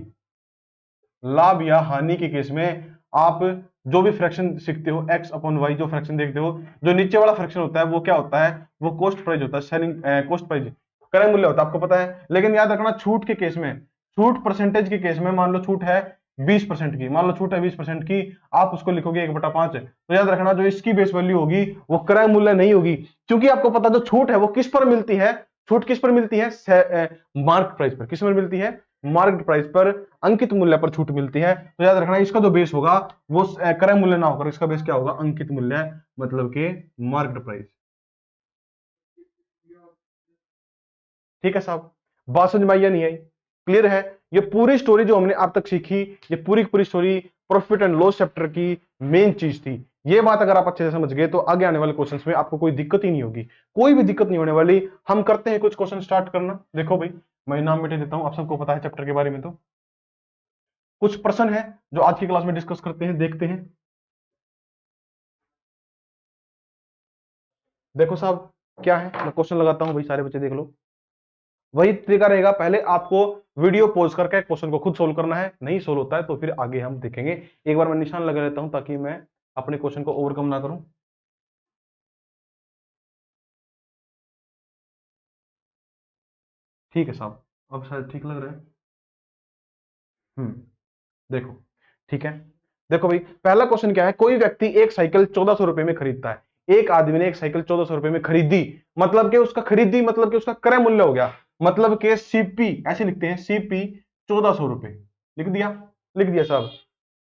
Speaker 1: के केस में आप जो भी फ्रैक्शन सीखते हो, एक्स अपॉन वाई जो फ्रैक्शन देखते हो, जो नीचे वाला फ्रैक्शन होता है वो क्या होता है? वो कॉस्ट प्राइस होता है, सेलिंग कॉस्ट प्राइस क्रय मूल्य होता है, आपको पता है। लेकिन याद रखना छूट के केस में, छूट परसेंटेज के केस में, मान लो छूट है 20% की, मान लो छूट है 20% की, आप उसको लिखोगे 1/5, तो याद रखना जो इसकी बेस वैल्यू होगी वो क्रय मूल्य नहीं होगी, क्योंकि आपको पता जो छूट है वो किस पर मिलती है, छूट किस पर मिलती है? मार्केट प्राइस पर। किस पर मिलती है? मार्केट प्राइस पर, अंकित मूल्य पर छूट मिलती है। तो याद रखना इसका जो बेस होगा वो क्रय मूल्य ना होकर इसका बेस क्या होगा? अंकित मूल्य, मतलब के मार्केट प्राइस। ठीक है साहब, बात समझ में आई या नहीं आई? क्लियर है? ये पूरी स्टोरी जो हमने अब तक सीखी, ये पूरी की पूरी story profit and loss chapter की मेन चीज थी। ये बात अगर आप अच्छे से समझ गए तो आगे आने वाले क्वेश्चंस में आपको कोई दिक्कत ही नहीं होगी, कोई भी दिक्कत नहीं होने वाली। हम करते हैं कुछ क्वेश्चन स्टार्ट करना। देखो भाई, मैं नाम मिटा देता हूं, आप सबको पता है चैप्टर के बारे में। तो कुछ प्रश्न है जो आज की क्लास में डिस्कस करते हैं, देखते हैं। देखो साहब क्या है, मैं क्वेश्चन लगाता हूं भाई, सारे बच्चे देख लो। वही तरीका रहेगा, पहले आपको वीडियो पॉज करके क्वेश्चन को खुद सोल्व करना है, नहीं सोल्व होता है तो फिर आगे हम देखेंगे। एक बार मैं निशान लगा लेता हूं ताकि मैं अपने क्वेश्चन को ओवरकम ना करूं। ठीक है साहब, अब शायद ठीक लग रहा है। हम्म, देखो ठीक है। देखो भाई, पहला क्वेश्चन क्या है? कोई व्यक्ति एक साइकिल 1,400 रुपए में खरीदता है। एक आदमी ने एक साइकिल 1,400 रुपए में खरीदी, मतलब कि उसका खरीदी मतलब कि उसका क्रय मूल्य हो गया, मतलब कि सीपी, ऐसे लिखते हैं सीपी 1,400 रुपए, लिख दिया साहब।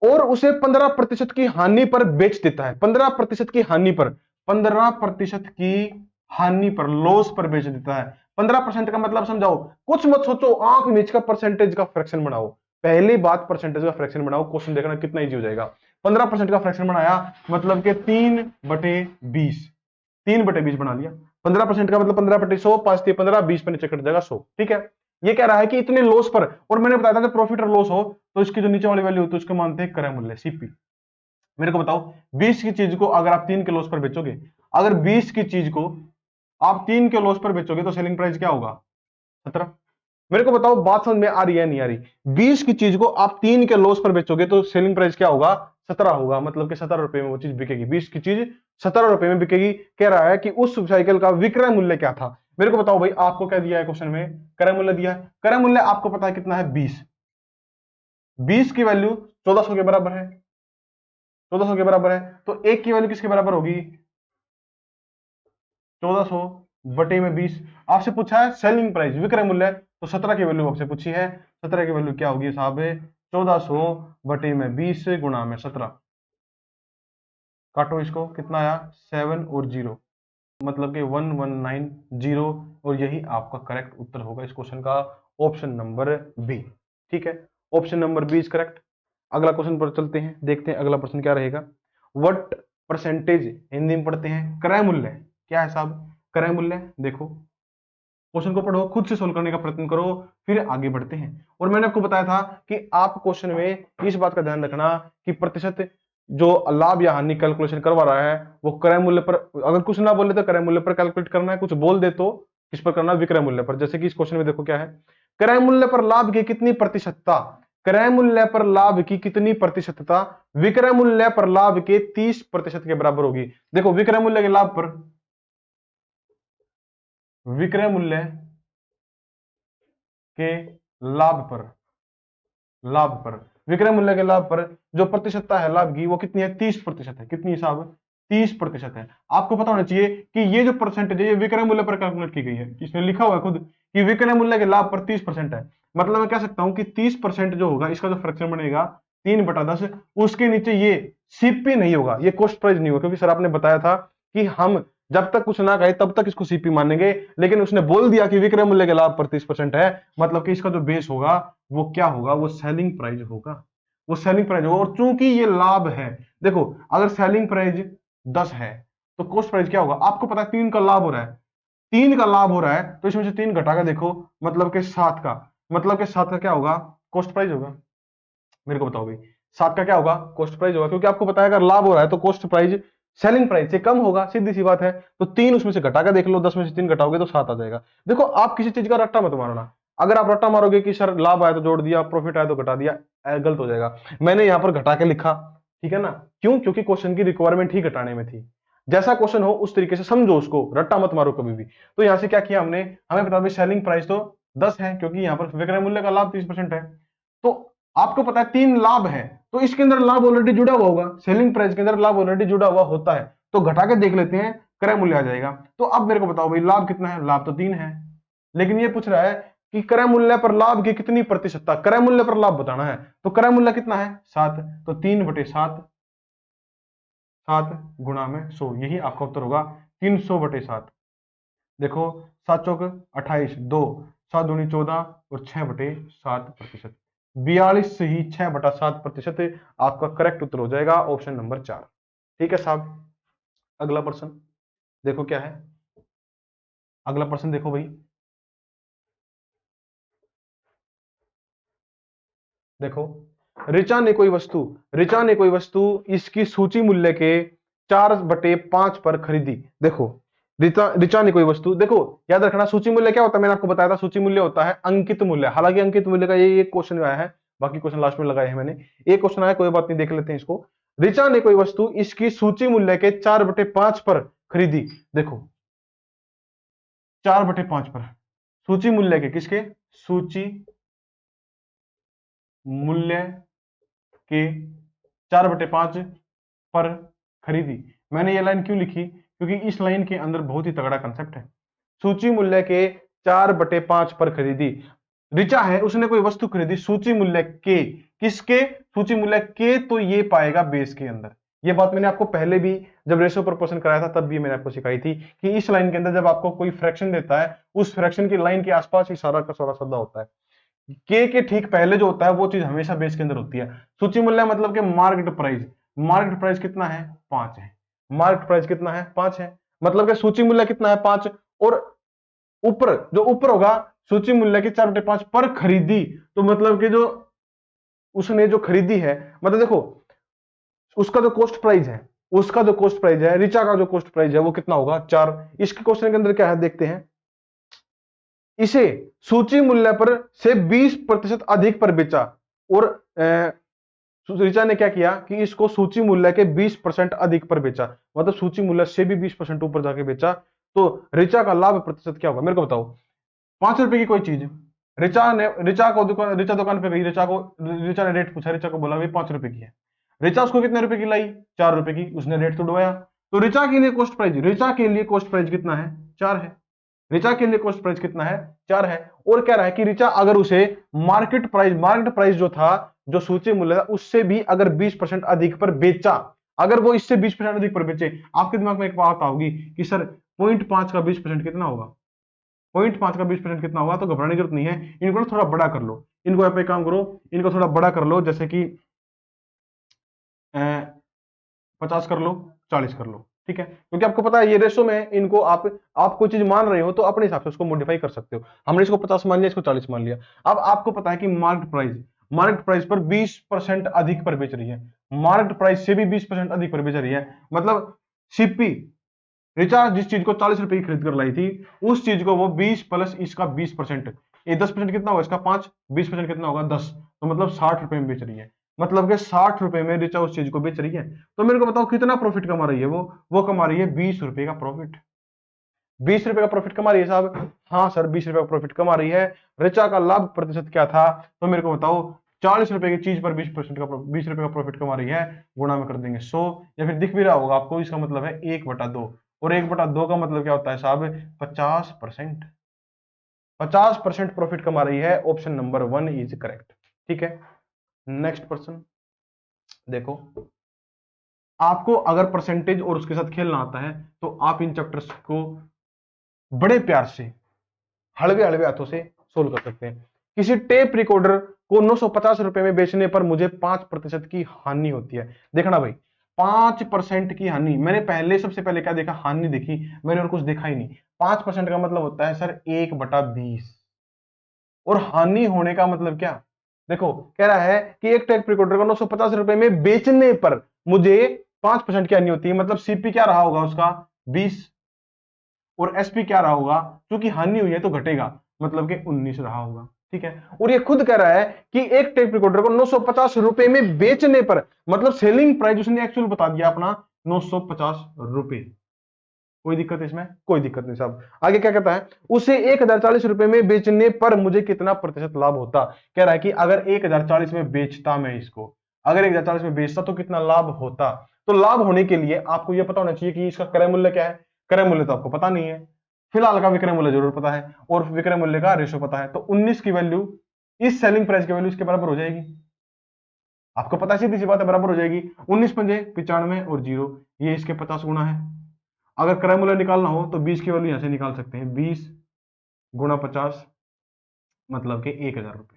Speaker 1: और उसे 15% की हानि पर बेच देता है, 15% की हानि पर, 15% की हानि पर, लॉस पर बेच देता है। 15% का मतलब समझाओ, कुछ मत सोचो, आंख नीच का परसेंटेज का फ्रैक्शन बनाओ। पहली बात परसेंटेज का फ्रैक्शन बनाओ, क्वेश्चन देखना कितना इजी हो जाएगा। 15% का फ्रैक्शन बनाया, मतलब कि 3/20, 3/20 बना लिया। 15% का मतलब 15/100, 5×3 = 15, 20 पे नीचे कट जाएगा 100। ठीक है, ये कह रहा है कि इतने लॉस पर, और मैंने बताया था जब प्रॉफिट और लॉस हो तो इसकी जो नीचे वाली वैल्यू होती है उसको मानते हैं क्रय मूल्य, सीपी। मेरे को बताओ 20 की चीज को अगर आप 3 के लॉस पर बेचोगे, अगर 20 की चीज को आप 3 के लॉस पर बेचोगे तो सेलिंग प्राइस क्या होगा? 17। मेरे को बताओ बात समझ में आ रही है नहीं आ रही? 20 की चीज को आप 3 के लॉस पर बेचोगे तो सेलिंग प्राइस क्या होगा? 17 होगा, मतलब कि 17 रुपए में वो चीज बिकेगी। 20 की चीज 17 रुपए में बिकेगी। कह रहा है कि उस साइकिल का विक्रय मूल्य क्या था। मेरे को बताओ भाई, आपको क्या दिया है क्वेश्चन में? क्रय मूल्य दिया है। क्रय मूल्य आपको पता है कितना है? 20। 20 की वैल्यू 1400 के बराबर है, 1400 के बराबर है, तो एक की वैल्यू किसके बराबर होगी? 1400 बटे में 20। आपसे पूछा है सेलिंग प्राइस, विक्रय मूल्य, तो 17 की वैल्यू आपसे पूछी है। 17 की वैल्यू क्या होगी साहब? 1400 बटे में 20 गुणा में 17। काटो इसको, कितना आया? 7 और 0, मतलब कि 1190, और यही आपका करेक्ट उत्तर होगा इस क्वेश्चन का, ऑप्शन नंबर बी। ठीक है, option number B is correct. अगला क्वेश्चन पर चलते हैं, देखते हैं अगला प्रश्न क्या रहेगा। व्हाट परसेंटेज, हिंदी में पढ़ते हैं, क्रय मूल्य क्या है साहब? क्रय मूल्य देखो, क्वेश्चन को पढ़ो, खुद से सोल्व करने का प्रयत्न करो, फिर आगे बढ़ते हैं। और मैंने आपको बताया था कि आप क्वेश्चन में इस बात का ध्यान रखना कि प्रतिशत जो लाभ या हानि कैलकुलेशन करवा रहा है वो क्रय मूल्य पर, अगर कुछ ना बोले तो क्रय मूल्य पर कैलकुलेट करना है, कुछ बोल दे तो किस पर करना? विक्रय मूल्य पर। जैसे कि इस क्वेश्चन में देखो क्या है, क्रय मूल्य पर लाभ की कितनी प्रतिशतता? क्रय मूल्य पर लाभ की कितनी प्रतिशतता विक्रय मूल्य पर लाभ के 30% के बराबर होगी। देखो विक्रय मूल्य के लाभ पर, विक्रय मूल्य के लाभ पर, लाभ पर, विक्रय मूल्य के लाभ पर जो प्रतिशतता है लाभ की वो कितनी है? 30% है। कितनी साहब? 30% है। आपको पता होना चाहिए कि ये जो परसेंटेज है ये विक्रय मूल्य पर कैलकुलेट की गई है। इसमें लिखा हुआ है खुद कि विक्रय मूल्य के लाभ पर 30% है। मतलब मैं कह सकता हूं कि 30% जो होगा इसका जो फ्रैक्शन बनेगा 3/10, उसके नीचे ये सीपी नहीं होगा, ये कॉस्ट प्राइस नहीं होगा, क्योंकि सर आपने बताया था कि हम जब तक कुछ ना कहे तब तक इसको सीपी मानेंगे, लेकिन उसने बोल दिया कि विक्रय मूल्य के लाभ पर 30% है, मतलब कि इसका जो बेस होगा वो क्या होगा? वो सेलिंग प्राइस होगा, वो सेलिंग प्राइस होगा। और चूंकि ये लाभ है, देखो अगर सेलिंग प्राइस 10 है तो कॉस्ट प्राइस क्या होगा? आपको पता है 3 का लाभ हो रहा है, 3 का लाभ हो रहा है, तो इसमें से 3 घटा के देखो, मतलब कि 7 का, मतलब कि 7 का क्या होगा? कॉस्ट प्राइस होगा। मेरे को बताओ भाई, 7 का क्या होगा? कॉस्ट प्राइस होगा, क्योंकि आपको पता है अगर लाभ हो रहा है तो कॉस्ट प्राइस सेलिंग प्राइस से कम होगा, सीधी सी बात है। तो 3 उसमें से घटा के देख लो, 10 में से 3 घटाओगे तो 7 आ जाएगा। देखो आप किसी चीज का रट्टा मत मारना। अगर आप रट्टा मारोगे कि सर लाभ आया तो जोड़ दिया, प्रॉफिट आया तो घटा दिया, गलत हो जाएगा। मैंने यहां पर घटा के लिखा, ठीक है ना? क्यों? क्योंकि क्वेश्चन की रिक्वायरमेंट ही घटाने में थी। जैसा क्वेश्चन हो उस तरीके से समझो उसको, रट्टा मत मारो कभी भी। तो यहां से क्या किया हमने, हमें पता है सेलिंग प्राइस तो 10 है, क्योंकि यहां पर विक्रय मूल्य का लाभ 30% है। तो आपको पता है 3 लाभ है, तो इसके अंदर लाभ ऑलरेडी जुड़ा हुआ होगा, सेलिंग प्राइस के अंदर लाभ ऑलरेडी जुड़ा हुआ होता है, तो घटा के देख लेते हैं, क्रय मूल्य आ जाएगा। तो अब मेरे को बताओ भाई लाभ कितना है? लाभ तो 3 है, लेकिन ये पूछ रहा है कि क्रय मूल्य पर लाभ की कितनी प्रतिशतता, क्रय मूल्य पर लाभ बताना है। तो क्रय मूल्य कितना है? 7, तो 3/7, 7 गुणा में 100, यही आपका उत्तर होगा 300/7। देखो 7 चौक 28, 2 7 दूनी 14 और 6/7%, 42 से ही 6/7% आपका करेक्ट उत्तर हो जाएगा, ऑप्शन नंबर 4। ठीक है साहब, अगला प्रश्न देखो क्या है। अगला प्रश्न देखो भाई, देखो ऋचा ने कोई वस्तु इसकी सूची मूल्य के 4/5 पर खरीदी। देखो ऋचा ने कोई वस्तु, देखो याद रखना सूची मूल्य क्या होता है, मैंने आपको बताया था सूची मूल्य होता है अंकित मूल्य। हालांकि अंकित मूल्य का ये एक क्वेश्चन आया है, बाकी क्वेश्चन लास्ट में लगाए हैं मैंने। एक क्वेश्चन आया, कोई बात नहीं, देख लेते हैं इसको। ऋचा ने कोई वस्तु इसकी सूची मूल्य के 4/5 पर खरीदी। देखो 4/5 पर, सूची मूल्य के, किसके? सूची मूल्य के 4/5 पर खरीदी। मैंने ये लाइन क्यों लिखी? क्योंकि इस लाइन के अंदर बहुत ही तगड़ा कंसेप्ट है। सूची मूल्य के 4/5 पर खरीदी, ऋचा है उसने कोई वस्तु खरीदी सूची मूल्य के, किसके? सूची मूल्य के, तो ये पाएगा बेस के अंदर। ये बात मैंने आपको पहले भी जब रेशो प्रोपोर्शन कराया था तब भी मैंने आपको सिखाई थी कि इस लाइन के अंदर जब आपको कोई फ्रैक्शन देता है उस फ्रैक्शन की लाइन के आसपास ही सारा का सारा सौदा होता है। के ठीक पहले जो होता है वो चीज हमेशा बेस के अंदर होती है। सूची मूल्य मतलब कि मार्केट प्राइस, मार्केट प्राइस कितना है 5 है, मार्केट प्राइस कितना है 5 है, मतलब कि सूची मूल्य कितना है 5, और ऊपर जो ऊपर होगा सूची मूल्य के 4/5 पर खरीदी, तो मतलब कि जो उसने जो खरीदी है, मतलब देखो उसका जो कॉस्ट प्राइस है, उसका जो कॉस्ट प्राइस है, ऋचा का जो कॉस्ट प्राइस है वो कितना होगा 4। इसके क्वेश्चन के अंदर क्या है देखते हैं, इसे सूची मूल्य पर से 20% अधिक पर बेचा, और ऋचा ने क्या किया कि इसको सूची मूल्य के 20% अधिक पर बेचा, मतलब सूची मूल्य से भी 20% ऊपर जाके बेचा, तो ऋचा का लाभ प्रतिशत क्या होगा मेरे को बताओ। 5 रुपए की कोई चीज, ऋचा दुकान पे गई, ऋचा ने रेट पूछा, ऋचा को बोला भाई 5 रुपए की है, ऋचा उसको कितने रुपए की लाई 4 रुपए की, उसने रेट तोड़वाया, तो ऋचा के लिए कॉस्ट प्राइस, ऋचा के लिए कॉस्ट प्राइस कितना है 4 है, ऋचा के लिए कॉस्ट प्राइस कितना है 4 है। और कह रहा है कि ऋचा अगर उसे मार्केट प्राइस जो था, जो सूची मूल्य था, उससे भी अगर 20% अधिक पर बेचा, अगर वो इससे 20% अधिक पर बेचे, आपके दिमाग में एक बात आओगी कि सर 0.5 का 20% कितना होगा, 0.5 का 20% कितना होगा, तो घबराने की जरूरत नहीं है, इनको थोड़ा बड़ा कर लो, इनको आप एक काम करो, इनको थोड़ा बड़ा कर लो, जैसे कि 50 कर लो, 40 कर लो, ठीक है, क्योंकि आपको पता है ये रेशो में इनको आप कोई चीज मान रहे हो तो अपने हिसाब से उसको मॉडिफाई कर सकते हो, हमने इसको 50 मान लिया, इसको 40 मान लिया। अब आपको पता है कि मार्केट प्राइस पर 20% अधिक पर बेच रही है, मार्केट प्राइस से भी 20% अधिक पर बेच रही है, मतलब सीपी रिचार्ज जिस चीज को 40 रुपए की खरीद कर लाई थी, उस चीज को वो 20 प्लस इसका 20%, ये 10% कितना होगा इसका 5, 20% कितना होगा 10, तो मतलब 60 रुपए में बेच रही है, मतलब कि 60 रुपए में रिचा उस चीज को बेच रही है। तो मेरे को बताओ कितना प्रॉफिट कमा रही है वो कमा रही है 20 रुपए का प्रॉफिट, 20 रुपए का प्रॉफिट कमा रही है साहब, हाँ सर 20 रुपए का प्रॉफिट कमा रही है। रिचा का लाभ प्रतिशत क्या था, तो मेरे को बताओ 40 रुपए की चीज पर 20 रुपए का प्रॉफिट कमा रही है, गुणा में कर देंगे 100, या फिर दिख भी रहा होगा आपको, इसका मतलब है 1/2, और 1/2 का मतलब क्या होता है साहब 50%, 50% प्रॉफिट कमा रही है, ऑप्शन नंबर 1 इज करेक्ट। ठीक है, नेक्स्ट पर्सन देखो, आपको अगर परसेंटेज और उसके साथ खेलना आता है तो आप इन चैप्टर्स को बड़े प्यार से हलवे हलवे हाथों से सोल्व कर सकते हैं। किसी टेप रिकॉर्डर को 950 रुपए में बेचने पर मुझे 5% की हानि होती है, देखना भाई 5% की हानि, मैंने पहले सबसे पहले क्या देखा, हानि देखी मैंने और कुछ देखा ही नहीं। 5% का मतलब होता है सर 1/20, और हानि होने का मतलब क्या, देखो कह रहा है कि एक टेप रिकॉर्डर को 950 रुपए में बेचने पर मुझे 5% की हानि होती है, मतलब सीपी क्या रहा होगा उसका 20, और एसपी क्या रहा होगा, क्योंकि हानि हुई है तो घटेगा, मतलब कि 19 रहा होगा। ठीक है, और ये खुद कह रहा है कि एक टेप रिकॉर्डर को 950 रुपए में बेचने पर, मतलब सेलिंग प्राइस उसने एक्चुअल बता दिया अपना 950 रुपए, कोई दिक्कत इसमें, कोई दिक्कत नहीं साहब। आगे क्या कहता है, उसे 1040 रुपए में बेचने पर मुझे कितना प्रतिशत लाभ होता, कह रहा है कि अगर 1040 में बेचता मैं इसको, अगर 1040 में बेचता तो कितना लाभ होता। तो लाभ होने के लिए आपको यह पता होना चाहिए कि इसका क्रय मूल्य क्या है, क्रय मूल्य तो आपको पता नहीं है, फिलहाल का विक्रय मूल्य जरूर पता है, और विक्रय मूल्य का रेशो पता है, तो 19 की वैल्यू इस सेलिंग प्राइस की वैल्यू इसके बराबर हो जाएगी, आपको पता है सीधी सी बात है, बराबर हो जाएगी 19 पंजे 95 और 0, ये इसके 50 गुना है। अगर क्रय मूल्य निकालना हो तो 20 की वैल्यू यहां से निकाल सकते हैं, 20 गुणा 50 मतलब कि 1000 रुपए,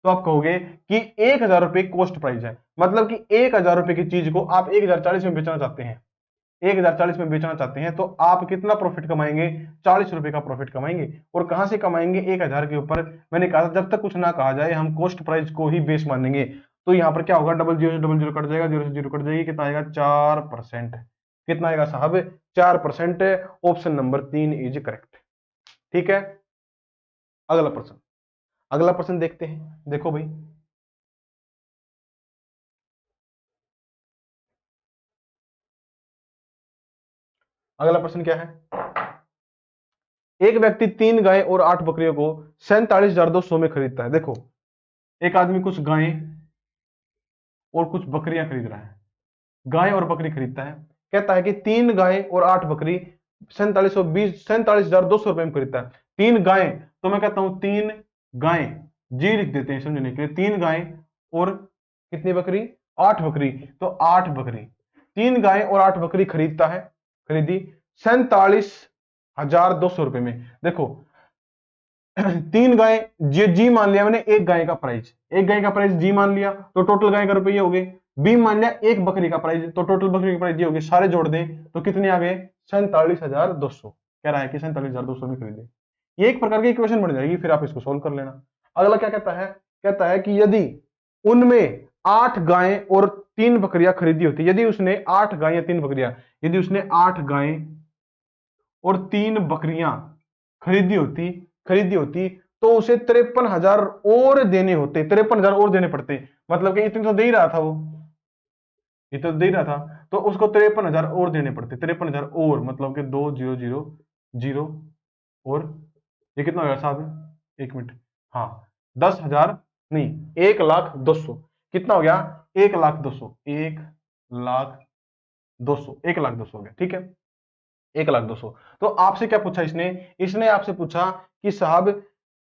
Speaker 1: तो आप कहोगे कि 1000 रुपए कॉस्ट प्राइस है, मतलब कि 1000 रुपए की चीज को आप 1040 में बेचना चाहते हैं, 1040 में बेचना चाहते हैं, तो आप कितना प्रॉफिट कमाएंगे, 40 रुपए का प्रॉफिट कमाएंगे। और कहां से कमाएंगे 1000 के ऊपर, मैंने कहा जब तक कुछ ना कहा जाए हम कॉस्ट प्राइस को ही बेस मानेंगे, तो यहां पर क्या होगा, डबल जीरो से डबल जीरो कट जाएगा, जीरो से जीरो कट जाएगी, कितना आएगा 4%, कितना आएगा साहब 4%, ऑप्शन नंबर 3 इज करेक्ट। ठीक है, अगला प्रश्न, अगला प्रश्न देखते हैं, देखो भाई अगला प्रश्न क्या है, एक व्यक्ति 3 गाय और 8 बकरियों को 47,200 में खरीदता है। देखो एक आदमी कुछ गायें और कुछ बकरियां खरीद रहा है, गाय और बकरी खरीदता है, कहता है कि 3 गाय और 8 बकरी 47,200 रुपए में खरीदता है। 3 गाय, तो मैं कहता हूं 3 गाय, जी लिख देते हैं समझने के लिए, 3 गाय और कितनी बकरी 8 बकरी, तो 8 बकरी, 3 गाय और 8 बकरी खरीदता है, खरीदी 47,200 रुपए में। देखो 3 गाय जी मान लिया मैंने, एक गाय का प्राइस जी मान लिया, तो टोटल गाय का रुपये हो गए बी मान लिया एक बकरी का प्राइस, तो टोटल बकरी की प्राइस ये होगी, सारे जोड़ दें तो कितने आ गए 47,200। कह रहा है कि 47,200 में खरीदे। ये एक प्रकार की इक्वेशन बन जाएगी, फिर आप इसको सोल्व कर लेना। अगला क्या कहता है कि यदि उनमें 8 गायें और 3 बकरियां खरीदी होती, यदि उसने 8 गायें या 3 बकरियां, यदि उसने 8 गायें और 3 बकरियां खरीदी होती तो उसे 53,000 और देने होते, 53,000 और देने पड़ते। मतलब कि इतने तो दे ही रहा था वो, इतना तो दे ही रहा था, तो उसको 53,000 और देने पड़ते, 53,000 और, मतलब कि 2000 और ये कितना हो गया साहब, एक मिनट, हाँ 10,000 नहीं 1,02,000, कितना हो गया 1,02,000, 1,02,000, 1,02,000 हो गया, ठीक है 1,02,000। तो आपसे क्या पूछा इसने, इसने आपसे पूछा कि साहब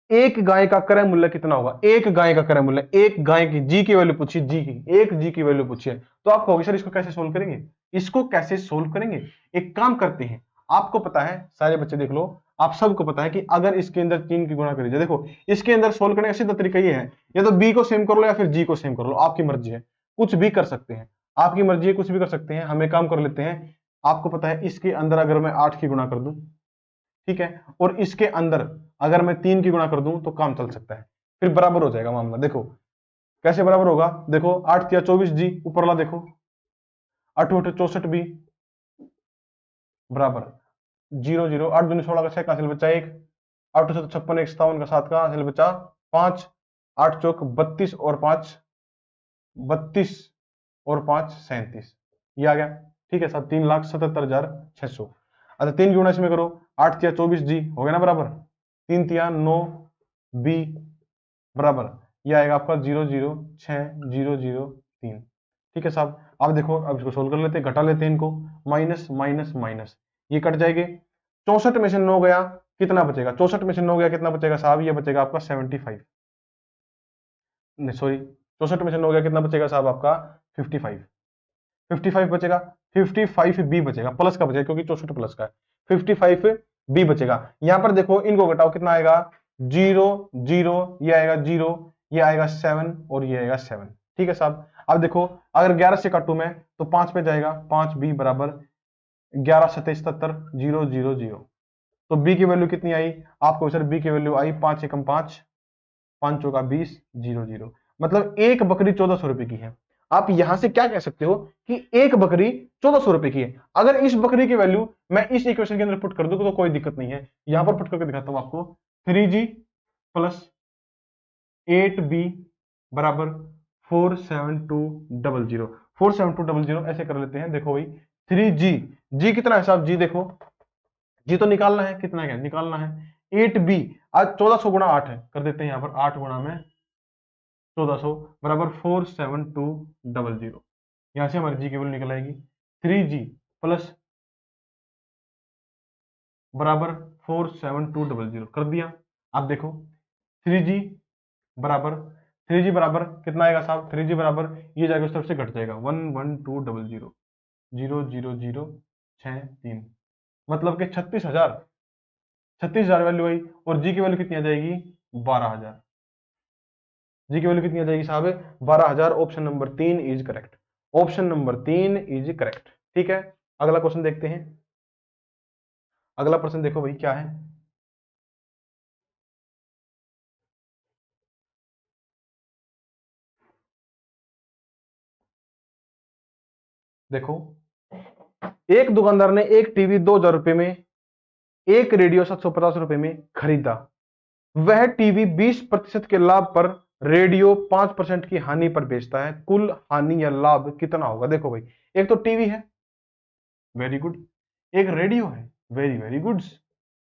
Speaker 1: एक गाय का क्रय मूल्य कितना होगा, एक गाय का क्रय मूल्य, एक गाय की जी की वैल्यू पूछी, जी की, एक जी की वैल्यू पूछी है। तो आप कहोगे सर इसको कैसे सोल्व करेंगे, इसको कैसे सोल्व करेंगे, एक काम करते हैं, आपको पता है सारे बच्चे देख लो, आप सबको पता है कि अगर इसके अंदर 3 की गुणा करी जाए, देखो इसके अंदर सोल्व करने का सीधा तरीका ये है, या तो बी को सेम कर लो या फिर जी को सेम कर लो, आपकी मर्जी है, कुछ भी कर सकते हैं, आपकी मर्जी है, कुछ भी कर सकते हैं। हमें काम कर लेते हैं, आपको पता है इसके अंदर अगर मैं 8 की गुणा कर दूं, ठीक है, और इसके अंदर अगर मैं 3 की गुणा कर दूं तो काम चल सकता है, फिर बराबर हो जाएगा मामला। देखो कैसे बराबर होगा, देखो 8 या 24 जी, ऊपर वाला देखो 8 8 64 बी बराबर 0 0, 8 दूनी 16 का 6 का हासिल बचा 1, 8 से 56 1 57 का 7 का हासिल बचा 5, 8 चौक 32 और 5 32 और 5 37, ये आ गया, ठीक है साहब 3,77,600। अच्छा 3 की गुणा इसमें करो, 8 तिया 24 जी हो गया ना बराबर, 3 तिया 9 बी बराबर, ये आएगा आपका 0,0,6,0,0,3, ठीक है साहब। अब देखो, अब इसको सोल्व कर लेते हैं, घटा लेते हैं इनको, माइनस माइनस माइनस, ये कट जाएंगे, 64 में से 9 गया कितना बचेगा, 64 में से 9 गया कितना बचेगा साहब, ये बचेगा आपका 75, नहीं सॉरी 64 में से 9 गया कितना बचेगा साहब आपका 55, 55 बचेगा, 55 बी बचेगा, प्लस का बचेगा क्योंकि 64 प्लस का है, 55 बी बचेगा। यहां पर देखो इनको घटाओ कितना आएगा 0 0, ये आएगा 0, ये आएगा 7 और ये आएगा 7, ठीक है साहब। अब देखो अगर 11 से काटू मैं तो 5 पे जाएगा, 5 बी बराबर 11 27 77 0 0 0, तो बी की वैल्यू कितनी आई आपको सर, बी की वैल्यू आई 5 एकम 5, 5 चौका 20 0 0, मतलब एक बकरी 1,400 रुपए की है। आप यहां से क्या कह सकते हो कि एक बकरी 1,400 रुपए की है। अगर इस बकरी की वैल्यू मैं इस इक्वेशन के अंदर पुट कर दूं तो कोई दिक्कत नहीं है, यहां पर पुट करके दिखाता हूं आपको, 3G प्लस 8B बराबर 47200, 47200 ऐसे कर लेते हैं। देखो भाई 3G, जी कितना है साहब, जी देखो जी तो निकालना है, कितना क्या निकालना है 8B, आज 1400 गुणा 8 है, कर देते हैं यहां पर 8 गुणा में 1400 बराबर 47200, यहां से हमारी जी की वैल्यू निकल आएगी 3G प्लस बराबर 47200 कर दिया। अब देखो 3G बराबर, 3G बराबर कितना आएगा साहब, 3G बराबर ये जाएगा उस तरफ से घट जाएगा 11200 00003, मतलब कि 36,000, 36,000 वैल्यू आई, और जी की वैल्यू कितनी आ जाएगी 12,000, जी की वैल्यू कितनी आ जाएगी साहब 12,000। Option number 3 is correct, option number 3 is correct, ठीक है। अगला क्वेश्चन देखते हैं, अगला प्रश्न देखो भाई क्या है, देखो एक दुकानदार ने एक टीवी 2,000 रुपए में, एक रेडियो 750 रुपए में खरीदा, वह टीवी 20% के लाभ पर रेडियो 5% की हानि पर बेचता है, कुल हानि या लाभ कितना होगा। देखो भाई एक तो टीवी है, वेरी गुड, एक रेडियो है, वेरी वेरी गुड।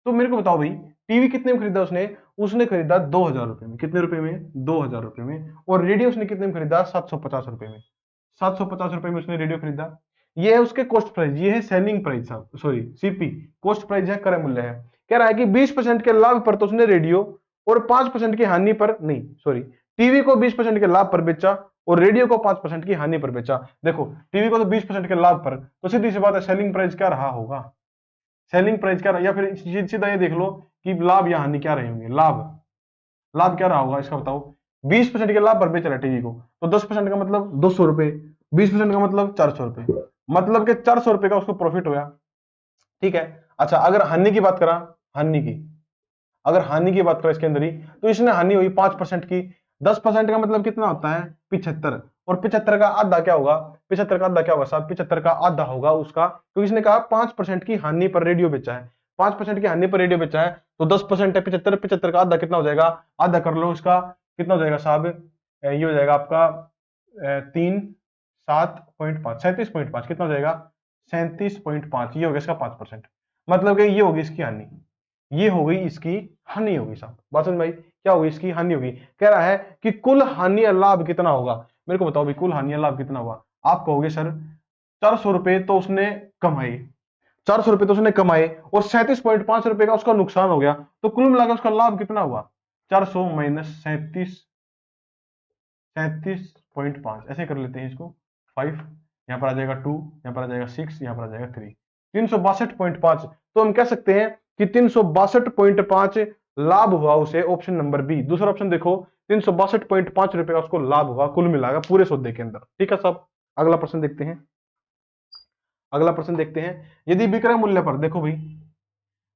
Speaker 1: तो मेरे को बताओ भाई टीवी कितने में खरीदा उसने, उसने खरीदा 2,000 रुपए में, कितने रुपए में 2,000 रुपए में, और रेडियो उसने कितने में खरीदा 750 रुपए में, 750 रुपए में उसने रेडियो खरीदा। ये है उसके कॉस्ट प्राइस, ये है selling price, sorry CP, cost price है, क्रय मूल्य है। कह रहा है कि 20% के लाभ पर तो उसने रेडियो और 5% की हानि पर, नहीं सॉरी, टीवी को 20% के लाभ पर बेचा और रेडियो को 5% की हानि पर बेचा। देखो टीवी को तो 20% के लाभ पर, तो सीधी सी बात है सेलिंग प्राइस क्या रहा होगा, सेलिंग प्राइस क्या रहा, या फिर सीधा ये देख लो कि लाभ या हानि क्या रहे होंगे, लाभ, लाभ क्या रहा होगा इसका बताओ, 20% के लाभ पर बेच रहा है टीवी को, तो 10% का मतलब 200 रुपए, 20% का मतलब 400 रुपए, मतलब कि 400 रुपए का उसको प्रॉफिट होगा। ठीक है। अच्छा, अगर हानि की बात करा, हानि की, अगर हानि की बात करें इसके अंदर ही, तो इसने हानि हुई 5% की। 10% का मतलब कितना होता है 75, और 75 का आधा क्या होगा, 75 का आधा क्या होगा साहब, 75 का आधा होगा उसका, क्योंकि इसने कहा 5% की हानि पर रेडियो बेचा है, 5% की हानि पर रेडियो बेचा है, तो 10% है 75, 75 का आधा कितना हो जाएगा, आधा कर लो इसका, कितना हो जाएगा साहब, ये हो जाएगा आपका 3 7.5 37.5, कितना हो जाएगा 37.5, ये हो गया इसका 5%, मतलब कि ये होगी इसकी हानि, ये हो गई इसकी हानि होगी साहब। बात समझ में आई, क्या होगी इसकी हानि होगी। कह रहा है कि कुल हानि और लाभ कितना होगा, मेरे को बताओ भाई कुल हानि और लाभ कितना होगा। आप कहोगे सर 400 रुपए तो उसने कमाए, 400 रुपए तो उसने कमाए और 37.5 रुपए का उसका नुकसान हो गया, तो कुल मिलाकर उसका लाभ कितना हुआ, 400 माइनस 37.5, ऐसे कर लेते हैं इसको 5, यहां पर आ जाएगा 2, यहां पर आ जाएगा 6, यहां पर आ जाएगा 3, 362.5। तो हम कह सकते हैं कि 362.5 लाभ हुआ उसे, ऑप्शन नंबर बी। दूसरा ऑप्शन देखो, 362.5 रुपए का उसको लाभ हुआ कुल मिलाकर पूरे सौदे के अंदर। ठीक है साहब, अगला प्रश्न देखते हैं, अगला प्रश्न देखते हैं। यदि विक्रय मूल्य पर, देखो भाई,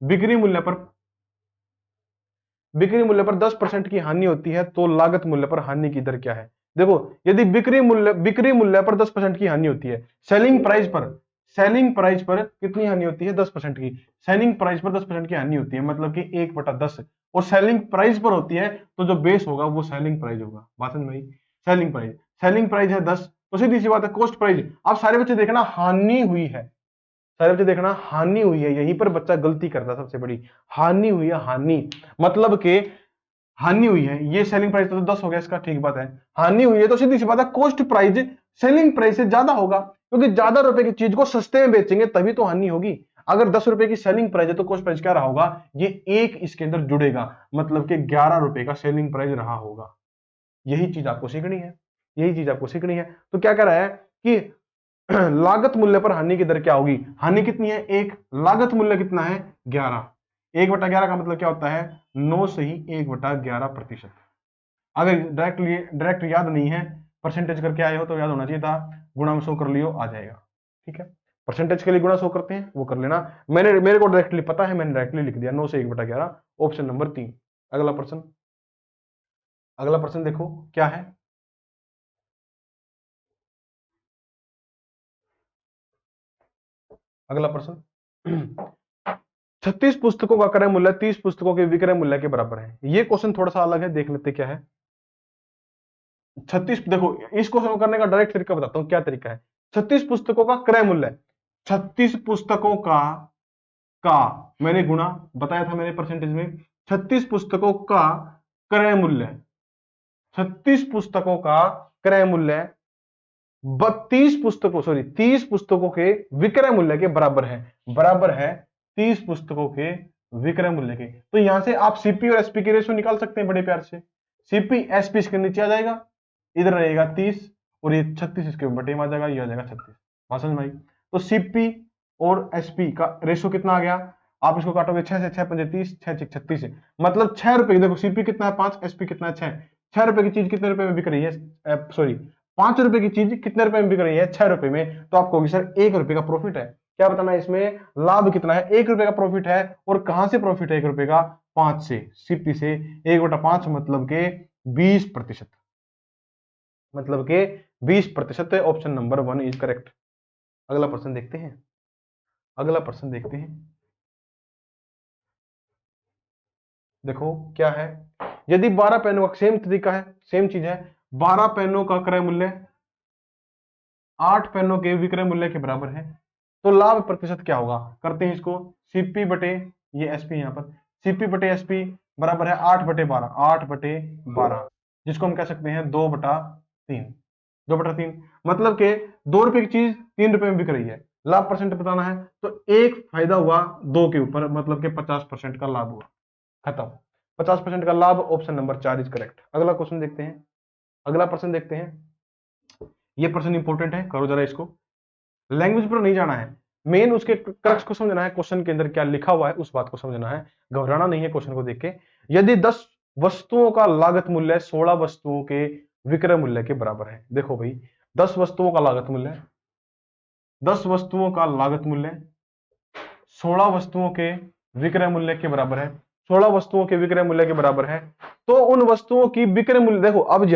Speaker 1: बिक्री मूल्य पर, बिक्री मूल्य पर 10% की हानि होती है तो लागत मूल्य पर हानि की दर क्या है। देखो, यदि बिक्री मूल्य पर 10% की हानि होती है, सेलिंग प्राइस पर, सेलिंग प्राइस पर कितनी हानि होती है 10% की, सेलिंग प्राइस पर 10% की हानि होती है, मतलब कि 1/10, और सेलिंग प्राइस पर होती है तो जो बेस होगा वो सेलिंग प्राइस होगा। बात समझ में आई, सेलिंग प्राइस है 10, तो सीधी सी बात है कॉस्ट प्राइस। आप सारे बच्चे देखना हानि हुई है, सारे बच्चे देखना हानि हुई है, यहीं पर बच्चा गलती करता है सबसे बड़ी, हानि हुई है, हानि मतलब के हानि हुई है, ये सेलिंग प्राइस तो 10 हो गया इसका, ठीक बात है, हानि हुई है तो सीधी सी बात है कॉस्ट प्राइस सेलिंग प्राइस से ज्यादा होगा, क्योंकि ज्यादा रुपए की चीज को सस्ते में बेचेंगे तभी तो हानि होगी। अगर 10 रुपए की सेलिंग प्राइस है तो कॉस्ट प्राइस क्या रहा होगा, ये एक इसके अंदर जुड़ेगा, मतलब कि 11 रुपए का सेलिंग प्राइस रहा होगा। यही चीज आपको सीखनी है, यही चीज आपको सीखनी है। तो क्या कह रहा है कि लागत मूल्य पर हानि की दर क्या होगी, हानि कितनी है 1, लागत मूल्य कितना है 11, 1/11 का मतलब क्या होता है 9 से ही 1/11%। अगर डायरेक्ट याद नहीं है, परसेंटेज करके आए हो तो याद होना चाहिए था, गुणा में 100 कर लियो आ जाएगा। ठीक है, परसेंटेज के लिए गुणा 100 करते हैं वो कर लेना, मेरे को डायरेक्टली पता है, मैंने डायरेक्टली लिख दिया 9 से 1/11, ऑप्शन नंबर 3। अगला प्रश्न, अगला प्रश्न देखो क्या है, अगला प्रश्न 36 पुस्तकों का क्रय मूल्य 30 पुस्तकों के विक्रय मूल्य के बराबर है। ये क्वेश्चन थोड़ा सा अलग है, देख लेते क्या है। 36, देखो इस क्वेश्चन को करने का डायरेक्ट तरीका बताता हूं क्या तरीका है। 36 पुस्तकों का क्रय मूल्य, 36 पुस्तकों का मैंने गुणा बताया था मैंने परसेंटेज में, 36 पुस्तकों का क्रय मूल्य, 36 पुस्तकों का क्रय मूल्य 32 पुस्तकों, सॉरी 30 पुस्तकों के विक्रय मूल्य के बराबर है, बराबर है 30 पुस्तकों के विक्रय मूल्य के। तो यहां से आप सीपी और एसपी की रेशियो निकाल सकते हैं बड़े प्यार से, सीपी एसपी इसके नीचे आ जाएगा, इधर रहेगा 30 और ये 36 इसके बटे में आ जाएगा, ये आ जाएगा 36। बात समझ में आई। तो सीपी और एसपी का रेशियो कितना आ गया, आप इसको काटोगे 6 से 6 पंजे 30, 6 6 36 है, मतलब 6 रुपए। देखो सीपी कितना है 5, एसपी कितना है 6, 6 रुपए की चीज कितने रुपए में बिक रही है, सॉरी 5 रुपए की चीज कितने रुपए में बिक रही है 6 रुपए में, तो आपको सर 1 रुपए का प्रॉफिट है। क्या बताना है इसमें, लाभ कितना है 1 रुपए का प्रॉफिट है, और कहां से प्रॉफिट है 1 रुपए का, 5 से, सीपी से, 1/5 मतलब के 20%, मतलब के 20%, ऑप्शन नंबर 1 इज करेक्ट। अगला प्रश्न देखते हैं, अगला प्रश्न देखते हैं, देखो क्या है। यदि 12 पेनों का सेम तरीका है, सेम चीज है, 12 पेनों का क्रय मूल्य 8 पेनों के विक्रय मूल्य के बराबर है, तो लाभ प्रतिशत क्या होगा। करते हैं इसको, सीपी बटे ये एसपी, यहां पर सीपी बटे एसपी बराबर है 8/12, 8/12, जिसको हम कह सकते हैं 2/3, 2/3, मतलब के 2 रुपए की चीज 3 रुपए में बिक रही है, लाभ परसेंट बताना है, तो एक फायदा हुआ 2 के ऊपर, मतलब के 50% का लाभ हुआ, खत्म, 50% का लाभ, ऑप्शन नंबर 4 इज करेक्ट। अगला क्वेश्चन देखते हैं, अगला प्रश्न देखते हैं, ये प्रश्न इंपॉर्टेंट है, करो जरा इसको, लैंग्वेज पर नहीं जाना है, मेन उसके क्रक्स को समझना है, क्वेश्चन के अंदर क्या लिखा हुआ है उस बात को समझना है, घबराना नहीं है क्वेश्चन को देख के। यदि 10 वस्तुओं का लागत मूल्य 16 वस्तुओं के विक्रय मूल्य के बराबर है, देखो भाई 10 वस्तुओं का लागत मूल्य, 10 वस्तुओं का लागत मूल्य 16 वस्तुओं के विक्रय मूल्य के बराबर है, 16 वस्तुओं के विक्रय मूल्य के बराबर है। तो उन वस्तुओं की विक्रय मूल्य देखो, अब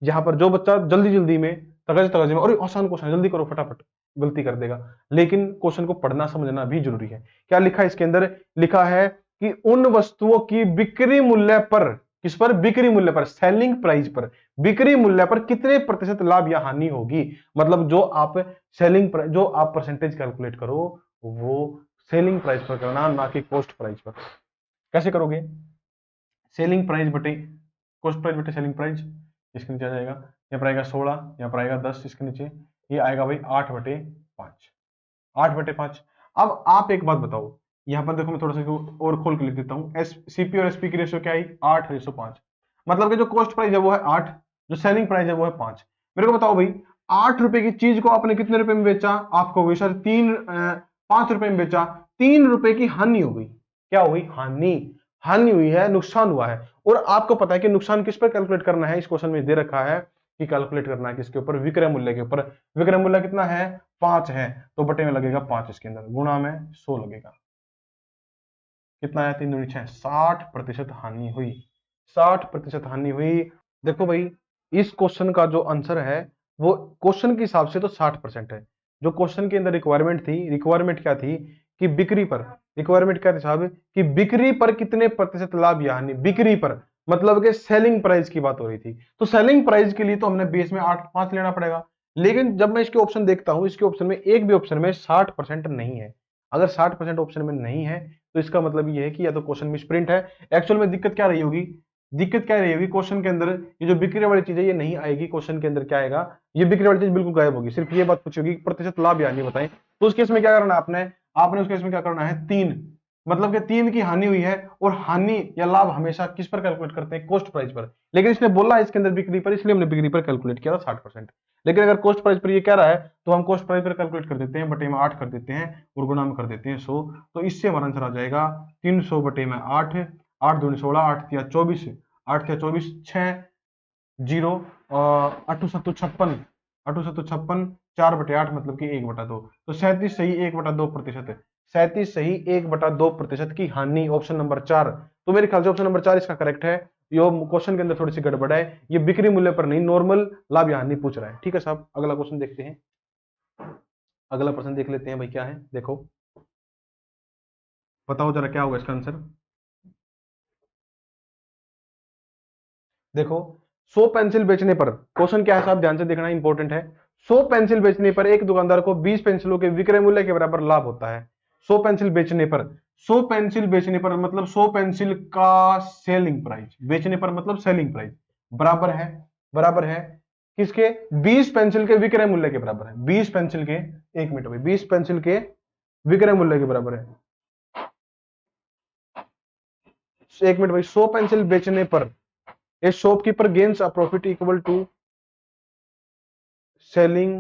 Speaker 1: यहां पर जो बच्चा जल्दी जल्दी में तगज तगज में, और आसान क्वेश्चन जल्दी करो फटाफट, गलती कर देगा, लेकिन क्वेश्चन को पढ़ना समझना भी जरूरी है। क्या लिखा है इसके अंदर? लिखा है कि उन वस्तुओं की बिक्री मूल्य पर, किस पर? बिक्री मूल्य पर, सेलिंग प्राइस पर, बिक्री मूल्य पर कितने प्रतिशत लाभ या हानि होगी। मतलब जो आप जो आप परसेंटेज कैलकुलेट करो वो सेलिंग प्राइस पर करना, ना कि कॉस्ट प्राइस पर। कैसे करोगे? सेलिंग प्राइस बटे कॉस्ट प्राइस बटे सेलिंग प्राइस, इसके नीचे आ जाएगा, यहाँ पर आएगा 16, यहाँ पर आएगा 10, इसके नीचे ये आएगा भाई 8/5, 8/5। अब आप एक बात बताओ, यहाँ पर देखो मैं थोड़ा सा और खोल के लिख देता हूँ, सीपी और एसपी की रेशियो क्या आई? 8:5। मतलब कि जो कॉस्ट प्राइस है वो है 8, जो सेलिंग प्राइस है वो है 5। मेरे को बताओ भाई, 8 रुपए की चीज को आपने कितने रुपए में बेचा? आपको हो गई सर 5 रुपए में बेचा, 3 रुपए की हानि हो गई। क्या हो गई? हानि, हानि हुई है, नुकसान हुआ है। और आपको पता है कि नुकसान किस पर कैलकुलेट करना है, इस क्वेश्चन में दे रखा है कि कैलकुलेट करना है किसके ऊपर? विक्रय मूल्य के ऊपर। विक्रय मूल्य कितना है? 5 है, तो बटे में लगेगा 5, इसके अंदर गुणा में 100 लगेगा। कितना है? 3 दूनी 6, 60% हानि हुई, 60% हानि हुई। देखो भाई, इस क्वेश्चन का जो आंसर है वो क्वेश्चन के हिसाब से तो 60% है। जो क्वेश्चन के अंदर रिक्वायरमेंट थी, रिक्वायरमेंट क्या थी कि बिक्री पर, रिक्वायरमेंट क्या थी साहब कि बिक्री पर कितने प्रतिशत लाभ या हानि, बिक्री पर, मतलब कि सेलिंग प्राइस की बात हो रही थी। तो सेलिंग प्राइस के लिए तो हमने बेस में 8/5 लेना पड़ेगा। लेकिन जब मैं इसके ऑप्शन देखता हूं, इसके ऑप्शन में एक भी ऑप्शन में 60% नहीं है। अगर 60% ऑप्शन में नहीं है तो इसका मतलब ये है कि या तो क्वेश्चन मिस प्रिंट है। एक्चुअल में दिक्कत क्या रही होगी? दिक्कत क्या रही होगी क्वेश्चन के अंदर? ये जो बिक्री वाली चीज है ये नहीं आएगी क्वेश्चन के अंदर। क्या आएगा? ये बिक्री वाली चीज बिल्कुल गायब होगी। सिर्फ ये बात पूछी होगी प्रतिशत लाभ या हानि बताएं। तो उस केस में क्या करना है आपने? आपने उस केस में क्या करना है? 3, मतलब कि 3 की हानि हुई है, और हानि या लाभ हमेशा किस पर कैलकुलेट करते हैं? कॉस्ट प्राइस पर। लेकिन इसने बोला है इसके अंदर बिक्री पर, इसलिए हमने बिक्री पर कैलकुलेट किया था 60%। लेकिन अगर कॉस्ट प्राइस पर ये कह रहा है तो हम कॉस्ट प्राइस पर कैलकुलेट कर देते हैं, बटे में 8 कर देते हैं और गुणा में कर देते हैं 100। तो इससे हमारा आंसर आ जाएगा 300 बटे में 8, 8 दूनी 16, 8 या 24, 8 या 24, 6 जीरो, 8×7=56, 8×7=56, 4/8 मतलब कि 1/2। तो 37 सही 1/2%, 37 सही 1/2% की हानि, ऑप्शन नंबर 4। तो मेरे ख्याल से ऑप्शन नंबर 4 इसका करेक्ट है। ये क्वेश्चन के अंदर थोड़ी सी गड़बड़ है, ये बिक्री मूल्य पर नहीं, नॉर्मल लाभ या हानि पूछ रहा है। ठीक है साहब, अगला क्वेश्चन देखते हैं। अगला प्रश्न देख लेते हैं भाई, क्या है देखो, बताओ जरा क्या होगा इसका आंसर। देखो, 100 पेंसिल बेचने पर, क्वेश्चन क्या है साहब ध्यान से देखना, इंपॉर्टेंट है। 100 पेंसिल बेचने पर एक दुकानदार को 20 पेंसिलों के विक्रय मूल्य के बराबर लाभ होता है। 100 पेंसिल बेचने पर, 100 पेंसिल बेचने पर मतलब 100 पेंसिल का सेलिंग प्राइस, बेचने पर मतलब सेलिंग प्राइस बराबर है, बराबर है किसके? 20 पेंसिल के विक्रय मूल्य के बराबर है। 20 पेंसिल के, एक मिनट भाई, 20 पेंसिल के विक्रय मूल्य के बराबर है। एक मिनट भाई, 100 पेंसिल बेचने पर a shopkeeper gains a profit equal to selling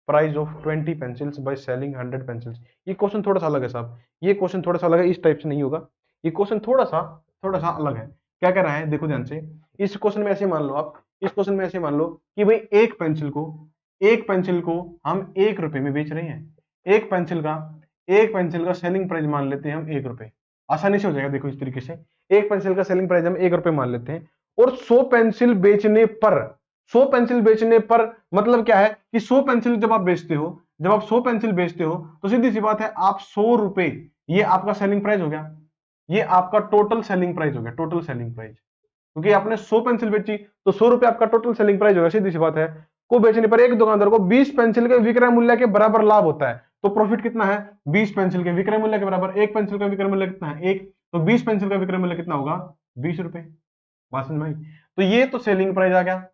Speaker 1: price of 20 pencils by selling 100 pencils। ये क्वेश्चन थोड़ा सा अलग है साहब, ये क्वेश्चन थोड़ा सा अलग है, इस टाइप से नहीं होगा। ये क्वेश्चन थोड़ा सा अलग है। क्या कह रहा है देखो ध्यान से, इस क्वेश्चन में ऐसे मान लो आप, इस क्वेश्चन में ऐसे मान लो कि भाई एक पेंसिल को हम 1 रुपए में बेच रहे हैं। एक पेंसिल का सेलिंग प्राइस मान लेते हैं हम 1 रुपए। आसानी से हो जाएगा देखो इस तरीके से, एक पेंसिल का सेलिंग प्राइस हम 1 रुपए मान लेते हैं, और 100 पेंसिल बेचने पर, 100 पेंसिल बेचने पर मतलब क्या है कि 100 पेंसिल जब आप बेचते हो, जब आप 100 पेंसिल बेचते हो तो सीधी सी बात है आप 100 रुपए, ये आपका सेलिंग प्राइस हो गया, ये आपका टोटल सेलिंग प्राइस हो गया, टोटल सेलिंग प्राइस। क्योंकि आपने 100 पेंसिल बेची तो 100 रुपए आपका टोटल सेलिंग प्राइस होगा, सीधी सी बात है। को बेचने पर एक दुकानदार को 20 पेंसिल के विक्रय मूल्य के बराबर लाभ होता है। तो प्रॉफिट कितना है? 20 पेंसिल के विक्रय मूल्य के बराबर। एक पेंसिल का विक्रय मूल्य कितना है? 1, तो 20 पेंसिल का विक्रय मूल्य कितना होगा? 20 रुपए। बात समझ में आई? तो ये तो सेलिंग प्राइस आ गया,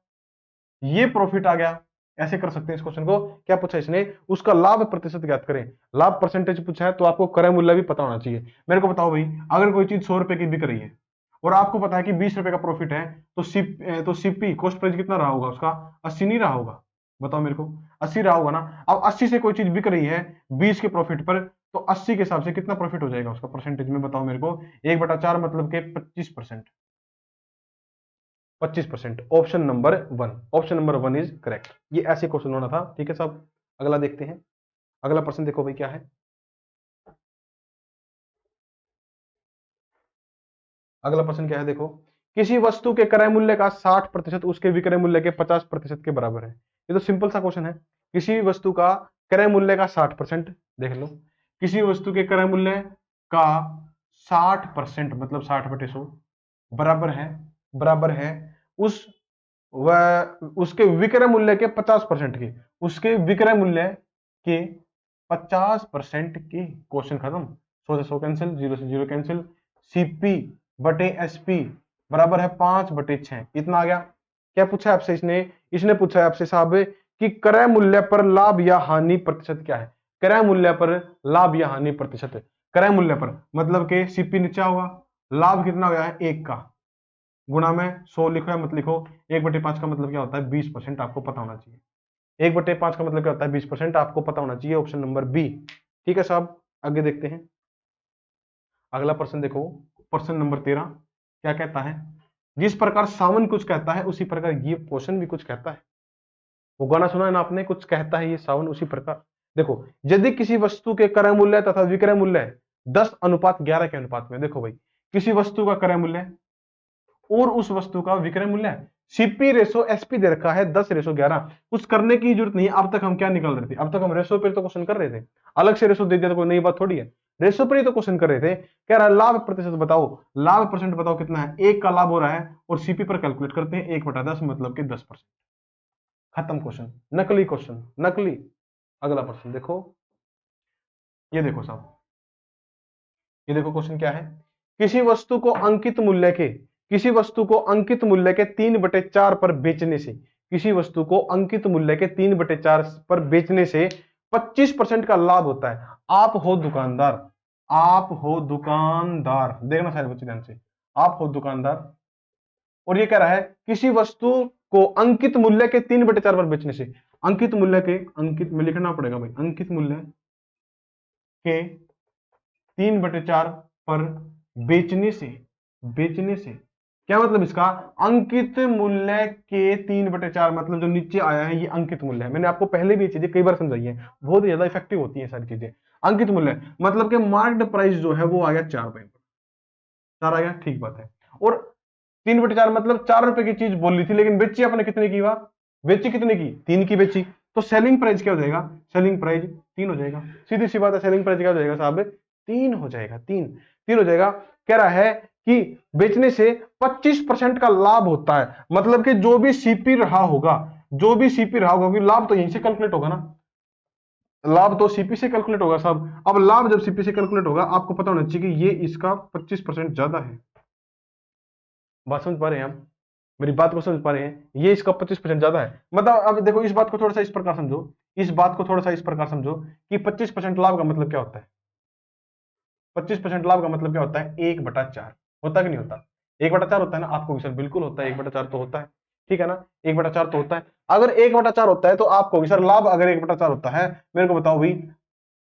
Speaker 1: ये प्रॉफिट आ गया। ऐसे कर सकते हैं इस क्वेश्चन को। क्या पूछा इसने? उसका लाभ प्रतिशत ज्ञात करें। लाभ परसेंटेज पूछा है तो आपको क्रय मूल्य भी पता होना चाहिए। मेरे को बताओ भाई, अगर कोई चीज 100 रुपए की बिक रही है और आपको पता है कि 20 रुपए का प्रॉफिट है, तो सीपी कॉस्ट प्राइस कितना रहा होगा उसका? 80 नहीं रहा होगा? बताओ मेरे को, 80 रहा होगा ना। अब 80 से कोई चीज बिक रही है 20 के प्रॉफिट पर, तो 80 के हिसाब से कितना प्रॉफिट हो जाएगा उसका परसेंटेज में? बताओ मेरे को। 1/4 मतलब के 25%। 25%। Option number 1, option number 1 is correct. ये ऐसे क्वेश्चन होना था, ठीक है साहब। अगला देखते हैं, अगला प्रश्न देखो भाई क्या है। अगला प्रश्न क्या है देखो, किसी वस्तु के क्रय मूल्य का 60% उसके विक्रय मूल्य के 50% के बराबर है। ये तो सिंपल सा क्वेश्चन है। किसी वस्तु का क्रय मूल्य का 60%, देख लो, किसी वस्तु के क्रय मूल्य का 60% मतलब 60/100 बराबर है उस उसके विक्रय मूल्य के 50% के, उसके विक्रय मूल्य के 50% के। क्वेश्चन खत्म। 100 से 100 कैंसिल, 0 से 0 कैंसिल। सीपी बटे एसपी बराबर है 5/6। इतना आ गया। क्या पूछा आपसे इसने? इसने पूछा है आपसे साहब कि क्रय मूल्य पर लाभ या हानि प्रतिशत क्या है। क्रय मूल्य पर लाभ या हानि प्रतिशत, क्रय मूल्य पर मतलब के सीपी नीचे होगा, लाभ कितना हो गया है 1 का, गुणा में 100 लिखो या मत लिखो। 1/5 का मतलब क्या होता है 20%, आपको पता होना चाहिए। 1/5 का मतलब क्या होता है 20%, आपको पता होना चाहिए। ऑप्शन नंबर बी, ठीक है साहब। आगे देखते हैं, अगला प्रश्न देखो, प्रश्न नंबर 13 क्या कहता है। जिस प्रकार सावन कुछ कहता है उसी प्रकार ये क्वेश्चन भी कुछ कहता है। वो गाना सुना है ना आपने, कुछ कहता है ये सावन उसी प्रकार। देखो, यदि किसी वस्तु के क्रय मूल्य तथा विक्रय मूल्य 10:11 के अनुपात में, देखो भाई, किसी वस्तु का क्रय मूल्य और उस वस्तु का विक्रय मूल्य, सीपी रेशो एसपी दे रखा है 10:11। कुछ करने की जरूरत नहीं है। अब तक हम क्या निकल रहे थे, अब तक हम रेशो पर तो क्वेश्चन कर रहे थे। अलग से रेशो दे दिया तो कोई नई बात थोड़ी है। रेशो पर ही तो क्वेश्चन कर रहे थे। कह रहा है लाभ प्रतिशत बताओ, लाभ परसेंट बताओ कितना है, 1 का लाभ हो रहा है और सीपी पर कैलकुलेट करते हैं 1/10 मतलब कि 10%। खत्म क्वेश्चन, नकली क्वेश्चन, नकली। अगला प्रश्न देखो, ये देखो साहब, ये देखो क्वेश्चन क्या है। किसी वस्तु को अंकित मूल्य के, किसी वस्तु को अंकित मूल्य के 3/4 पर बेचने से, किसी वस्तु को अंकित मूल्य के 3/4 पर बेचने से 25% का लाभ होता है। आप हो दुकानदार, आप हो दुकानदार, देखना सारे बच्चे ध्यान से, आप हो दुकानदार और ये कह रहा है किसी वस्तु को अंकित मूल्य के 3/4 पर बेचने से, अंकित मूल्य के, अंकित में लिखना पड़ेगा भाई, अंकित मूल्य के 3/4 पर बेचने से, बेचने से क्या मतलब इसका, अंकित मूल्य के 3/4 मतलब जो नीचे आया है ये अंकित मूल्य है। मैंने आपको पहले भी ये चीजें कई बार समझाई है, बहुत ज्यादा इफेक्टिव होती है सारी चीजें। अंकित मूल्य मतलब कि मार्केट प्राइस जो है वो आ गया 4 रुपए, 4 आ गया, ठीक बात है। और 3/4 मतलब 4 रुपए की चीज बोली थी लेकिन बेची आपने कितने की, वहां बेची कितने की, 3 की बेची। तो सेलिंग प्राइस क्या हो जाएगा, सेलिंग प्राइस 3 हो जाएगा। सीधी सी बात है, सेलिंग प्राइस क्या हो जाएगा साहब, 3 हो जाएगा, 3 हो जाएगा। कह रहा है कि बेचने से 25% का लाभ होता है, मतलब कि जो भी सीपी रहा होगा, जो भी सीपी रहा होगा, लाभ तो यहीं से कैलकुलेट होगा ना, लाभ तो सीपी से कैलकुलेट होगा साहब। अब लाभ जब सीपी से कैलकुलेट होगा, आपको पता होना चाहिए कि ये इसका 25% ज्यादा है। बात समझ पा रहे हैं हम, मेरी बात को समझ पा रहे हैं, ये इसका 25% ज्यादा है। मतलब अब देखो, इस बात को थोड़ा सा इस प्रकार समझो, इस बात को थोड़ा सा इस प्रकार समझो कि 25% लाभ का मतलब क्या होता है। 25% लाभ का मतलब क्या होता है, 1/4 होता कि नहीं होता, 1/4 होता है ना। आपको भी सर बिल्कुल होता है, 1/4 तो होता है, ठीक है ना, 1/4 तो होता है। अगर 1/4 होता है तो आपको भी सर लाभ अगर 1/4 होता है, मेरे को बताओ भाई,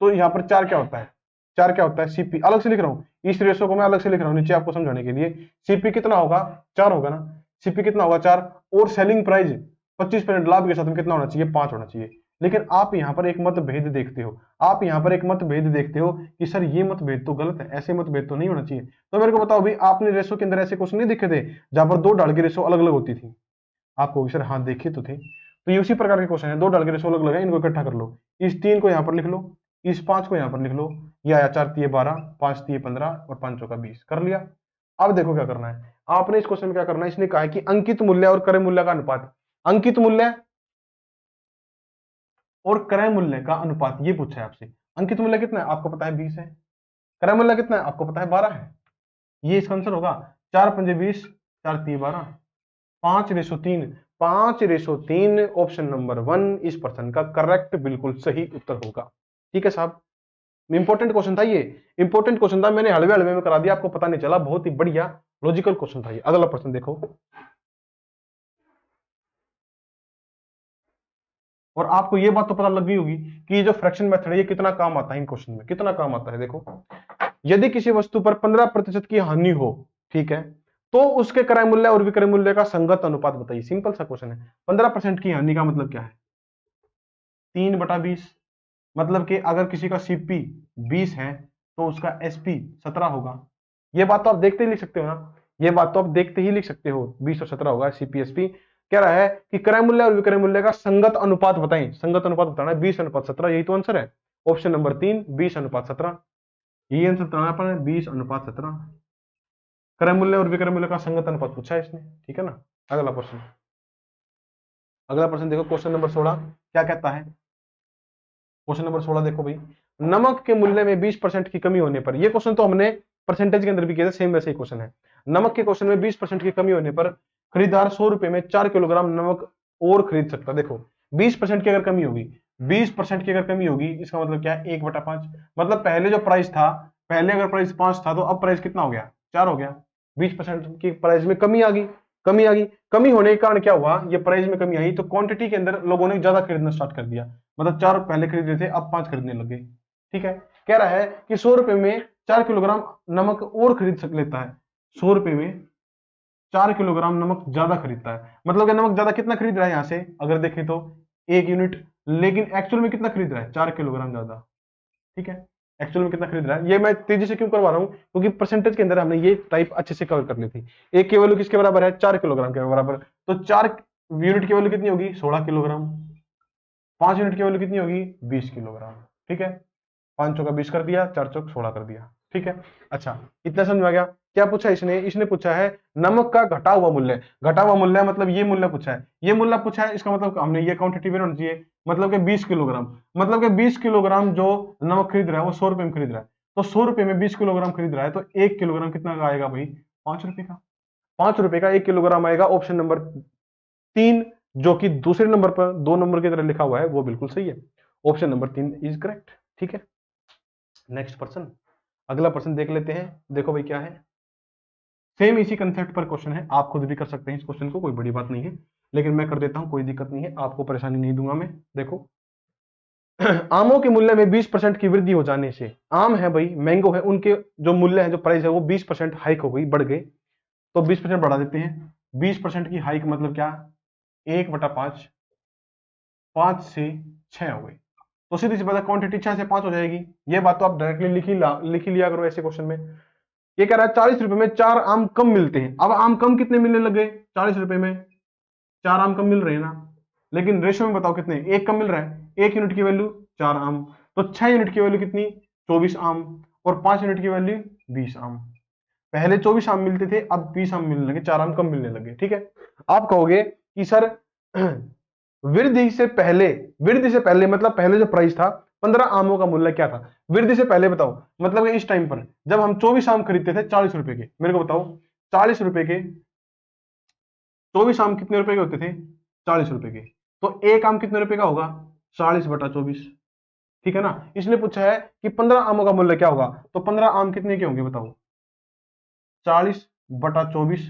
Speaker 1: तो यहाँ पर 4 क्या होता है, 4 क्या होता है सीपी, अलग से लिख रहा हूँ, इस रेशो को मैं अलग से लिख रहा हूँ नीचे आपको समझाने के लिए। सीपी कितना होगा, 4 होगा ना, सीपी कितना होगा 4, और सेलिंग प्राइस 25% लाभ के साथ में कितना होना चाहिए, 5 होना चाहिए। लेकिन आप यहाँ पर एक मतभेद देखते हो, आप यहाँ पर एक मतभेद देखते हो कि सर ये मतभेद तो गलत है, ऐसे मतभेद तो नहीं होना चाहिए। तो मेरे को बताओ भाई, आपने रेशो के अंदर ऐसे क्वेश्चन नहीं दिखे थे जहां पर 2 ढाल की रेशो अलग अलग होती थी? आपको सर हाँ देखे तो थे। तो ये उसी प्रकार के क्वेश्चन है, 2 ढाल के रेशो अलग अलग है, इनको इकट्ठा कर लो। इस 3 को यहाँ पर लिख लो, इस 5 को यहाँ पर लिख लो। ये आया 4 तिये 12, 5 तिये 15 और 5 चौका 20, कर लिया। अब देखो क्या करना है आपने, इस क्वेश्चन में क्या करना है, इसने कहा है कि अंकित मूल्य और क्रय मूल्य का अनुपात, अंकित मूल्य और क्रय मूल्य का अनुपात, ये पूछा है आपसे। अंकित मूल्य कितना है आपको पता है 20 है, क्रय मूल्य कितना है आपको पता है 12 है। ये इसका आंसर होगा। 4×5 = 20, 4×3 = 12, 5:3, 5:3 ऑप्शन नंबर 1 इस प्रश्न का करेक्ट बिल्कुल सही उत्तर होगा। ठीक है साहब, इंपॉर्टेंट क्वेश्चन था ये, इंपॉर्टेंट क्वेश्चन था, मैंने हलवे हलवे में करा दिया, आपको पता नहीं चला, बहुत ही बढ़िया लॉजिकल क्वेश्चन था ये। अगला प्रश्न देखो, और आपको ये बात तो पता लग गई होगी कि ये जो फ्रैक्शन मेथड है ये कितना काम आता है इन क्वेश्चन में, कितना काम आता है। देखो, यदि किसी वस्तु पर 15% की हानि हो, ठीक है, तो उसके क्रय मूल्य और विक्रय मूल्य का संगत अनुपात बताइए। सिंपल सा क्वेश्चन है। 15% की हानि का मतलब क्या है? 3/20। मतलब कि अगर किसी का सीपी 20 है तो उसका एसपी 17 होगा। ये बात तो आप देखते ही लिख सकते हो ना, ये बात तो आप देखते ही लिख सकते हो, 20 और 17 होगा सीपी एसपी। कह रहा है कि क्रय मूल्य और विक्रय मूल्य का संगत अनुपात बताएं। संगत अनुपात बताना है 20:17, यही तो आंसर है। ऑप्शन नंबर 3 20:17, यही आंसर बताना है अपन 20:17। क्रय मूल्य और विक्रय मूल्य का संगत अनुपात पूछा है इसने, ठीक है ना। अगला प्रश्न, अगला प्रश्न देखो, क्वेश्चन नंबर 16 क्या कहता है। क्वेश्चन नंबर 16 देखो भाई, नमक के मूल्य में 20% की कमी होने पर, ये क्वेश्चन तो हमने परसेंटेज के अंदर भी किया था, सेम वैसे ही क्वेश्चन है। नमक के क्वेश्चन में 20% की कमी होने पर खरीदार 100 रुपए में 4 किलोग्राम नमक और खरीद सकता है। देखो 20% की अगर कमी होगी, 20% की अगर कमी होगी, इसका मतलब क्या है? 1/5। मतलब पहले जो प्राइस था, पहले अगर प्राइस 5 था तो अब प्राइस कितना हो गया? 4 हो गया। 20% की प्राइस में कमी आ गई, कमी आ गई। कमी होने के कारण क्या हुआ? ये प्राइस में कमी आई तो क्वांटिटी के अंदर लोगों ने ज्यादा खरीदना स्टार्ट कर दिया। मतलब 4 पहले खरीद रहे थे, अब 5 खरीदने लग गए। ठीक है, कह रहा है कि 100 रुपए में 4 किलोग्राम नमक और खरीद लेता है। 100 रुपए में 4 किलोग्राम नमक ज्यादा खरीदता है। मतलब कि नमक ज्यादा कितना खरीद रहा है यहां से अगर देखें तो 1 यूनिट, लेकिन एक्चुअल में कितना खरीद रहा है? 4 किलोग्राम ज्यादा। ठीक है, एक्चुअल में कितना खरीद रहा है? ये मैं तेजी से क्यों करवा रहा हूं? क्योंकि परसेंटेज के अंदर हमने ये टाइप अच्छे से कवर कर ली थी। एक की वैल्यू किसके बराबर है? 4 किलोग्राम के बराबर। तो 4 यूनिट की वैल्यू कितनी होगी? 16 किलोग्राम। 5 यूनिट की वैल्यू कितनी होगी? 20 किलोग्राम। ठीक है, 5 चौका 20 कर दिया, 4 चौक 16 कर दिया। ठीक है, अच्छा इतना समझ में आ गया। क्या पूछा इसने? इसने पूछा है नमक का घटा हुआ मूल्य। घटा हुआ मूल्य मतलब ये मूल्य पूछा है, ये मूल्य पूछा है, इसका मतलब हमने ये क्वांटिटी में होना चाहिए। मतलब कि 20 किलोग्राम, मतलब कि 20 किलोग्राम जो नमक खरीद रहा है वो 100 रुपए में खरीद रहा है। तो 100 रुपए में 20 किलोग्राम खरीद रहा है तो 1 किलोग्राम कितना का आएगा भाई? 5 रुपए का। 5 रुपए का 1 किलोग्राम आएगा। ऑप्शन नंबर 3 जो कि दूसरे नंबर पर 2 नंबर की तरह लिखा हुआ है वो बिल्कुल सही है। Option number 3 is correct. ठीक है, नेक्स्ट पर्सन, अगला पर्सन देख लेते हैं। देखो भाई क्या है, सेम इसी कंसेप्ट पर क्वेश्चन है, आप खुद भी कर सकते हैं इस क्वेश्चन को, कोई बड़ी बात नहीं है, लेकिन मैं कर देता हूं, कोई दिक्कत नहीं है, आपको परेशानी नहीं दूंगा मैं। देखो आमों के मूल्य में 20% की वृद्धि हो जाने से, आम है भाई, मैंगो है, उनके जो मूल्य है, जो प्राइस है वो 20% हाइक हो गई, बढ़ गए, तो 20% बढ़ा देते हैं। 20% की हाइक मतलब क्या? 1/5, 5 से 6 हो गई, तो सीधी सी बात है क्वांटिटी 6 से 5 हो जाएगी। ये बात तो आप डायरेक्टली लिख ही लिया करो ऐसे क्वेश्चन में। ये कह रहा है 40 रुपए में 4 आम कम मिलते हैं। अब आम कम कितने मिलने लगे? 40 रुपए में 4 आम कम मिल रहे हैं ना, लेकिन रेशियो में बताओ कितने? एक कम मिल रहा है। 1 यूनिट की वैल्यू 4 आम, तो 6 यूनिट की वैल्यू कितनी? 24 आम, और 5 यूनिट की वैल्यू 20 आम। पहले 24 आम मिलते थे, अब 20 आम मिलने लगे, 4 आम कम मिलने लगे। ठीक है, आप कहोगे कि सर वृद्धि से पहले, वृद्धि से पहले मतलब पहले जो प्राइस था 15 आमों का मूल्य क्या था? वृद्धि से पहले बताओ, मतलब इस टाइम पर जब हम 24 आम खरीदते थे 40 रुपए के, मेरे को बताओ 40 रुपए के 24 आम कितने रुपए के होते थे? 40 रुपए के। तो एक आम कितने रुपए का होगा? 40/24। ठीक है ना। इसने पूछा है कि 15 आमों का मूल्य क्या होगा, तो 15 आम कितने के होंगे बताओ? 40/24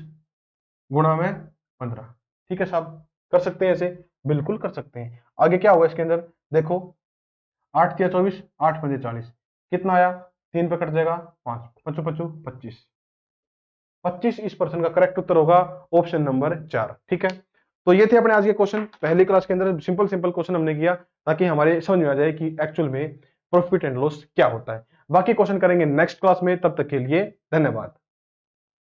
Speaker 1: गुणा में 15। ठीक है साहब, कर सकते हैं ऐसे, बिल्कुल कर सकते हैं। आगे क्या होगा इसके अंदर? देखो 8 या 24, 8×5 40, कितना आया? 3 पे कट जाएगा 5, 5×5 25। इस प्रश्न का करेक्ट उत्तर होगा ऑप्शन नंबर 4। ठीक है, तो ये थे अपने आज के क्वेश्चन। पहली क्लास के अंदर सिंपल सिंपल क्वेश्चन हमने किया ताकि हमारे समझ में आ जाए कि एक्चुअल में प्रॉफिट एंड लॉस क्या होता है। बाकी क्वेश्चन करेंगे नेक्स्ट क्लास में, तब तक के लिए धन्यवाद।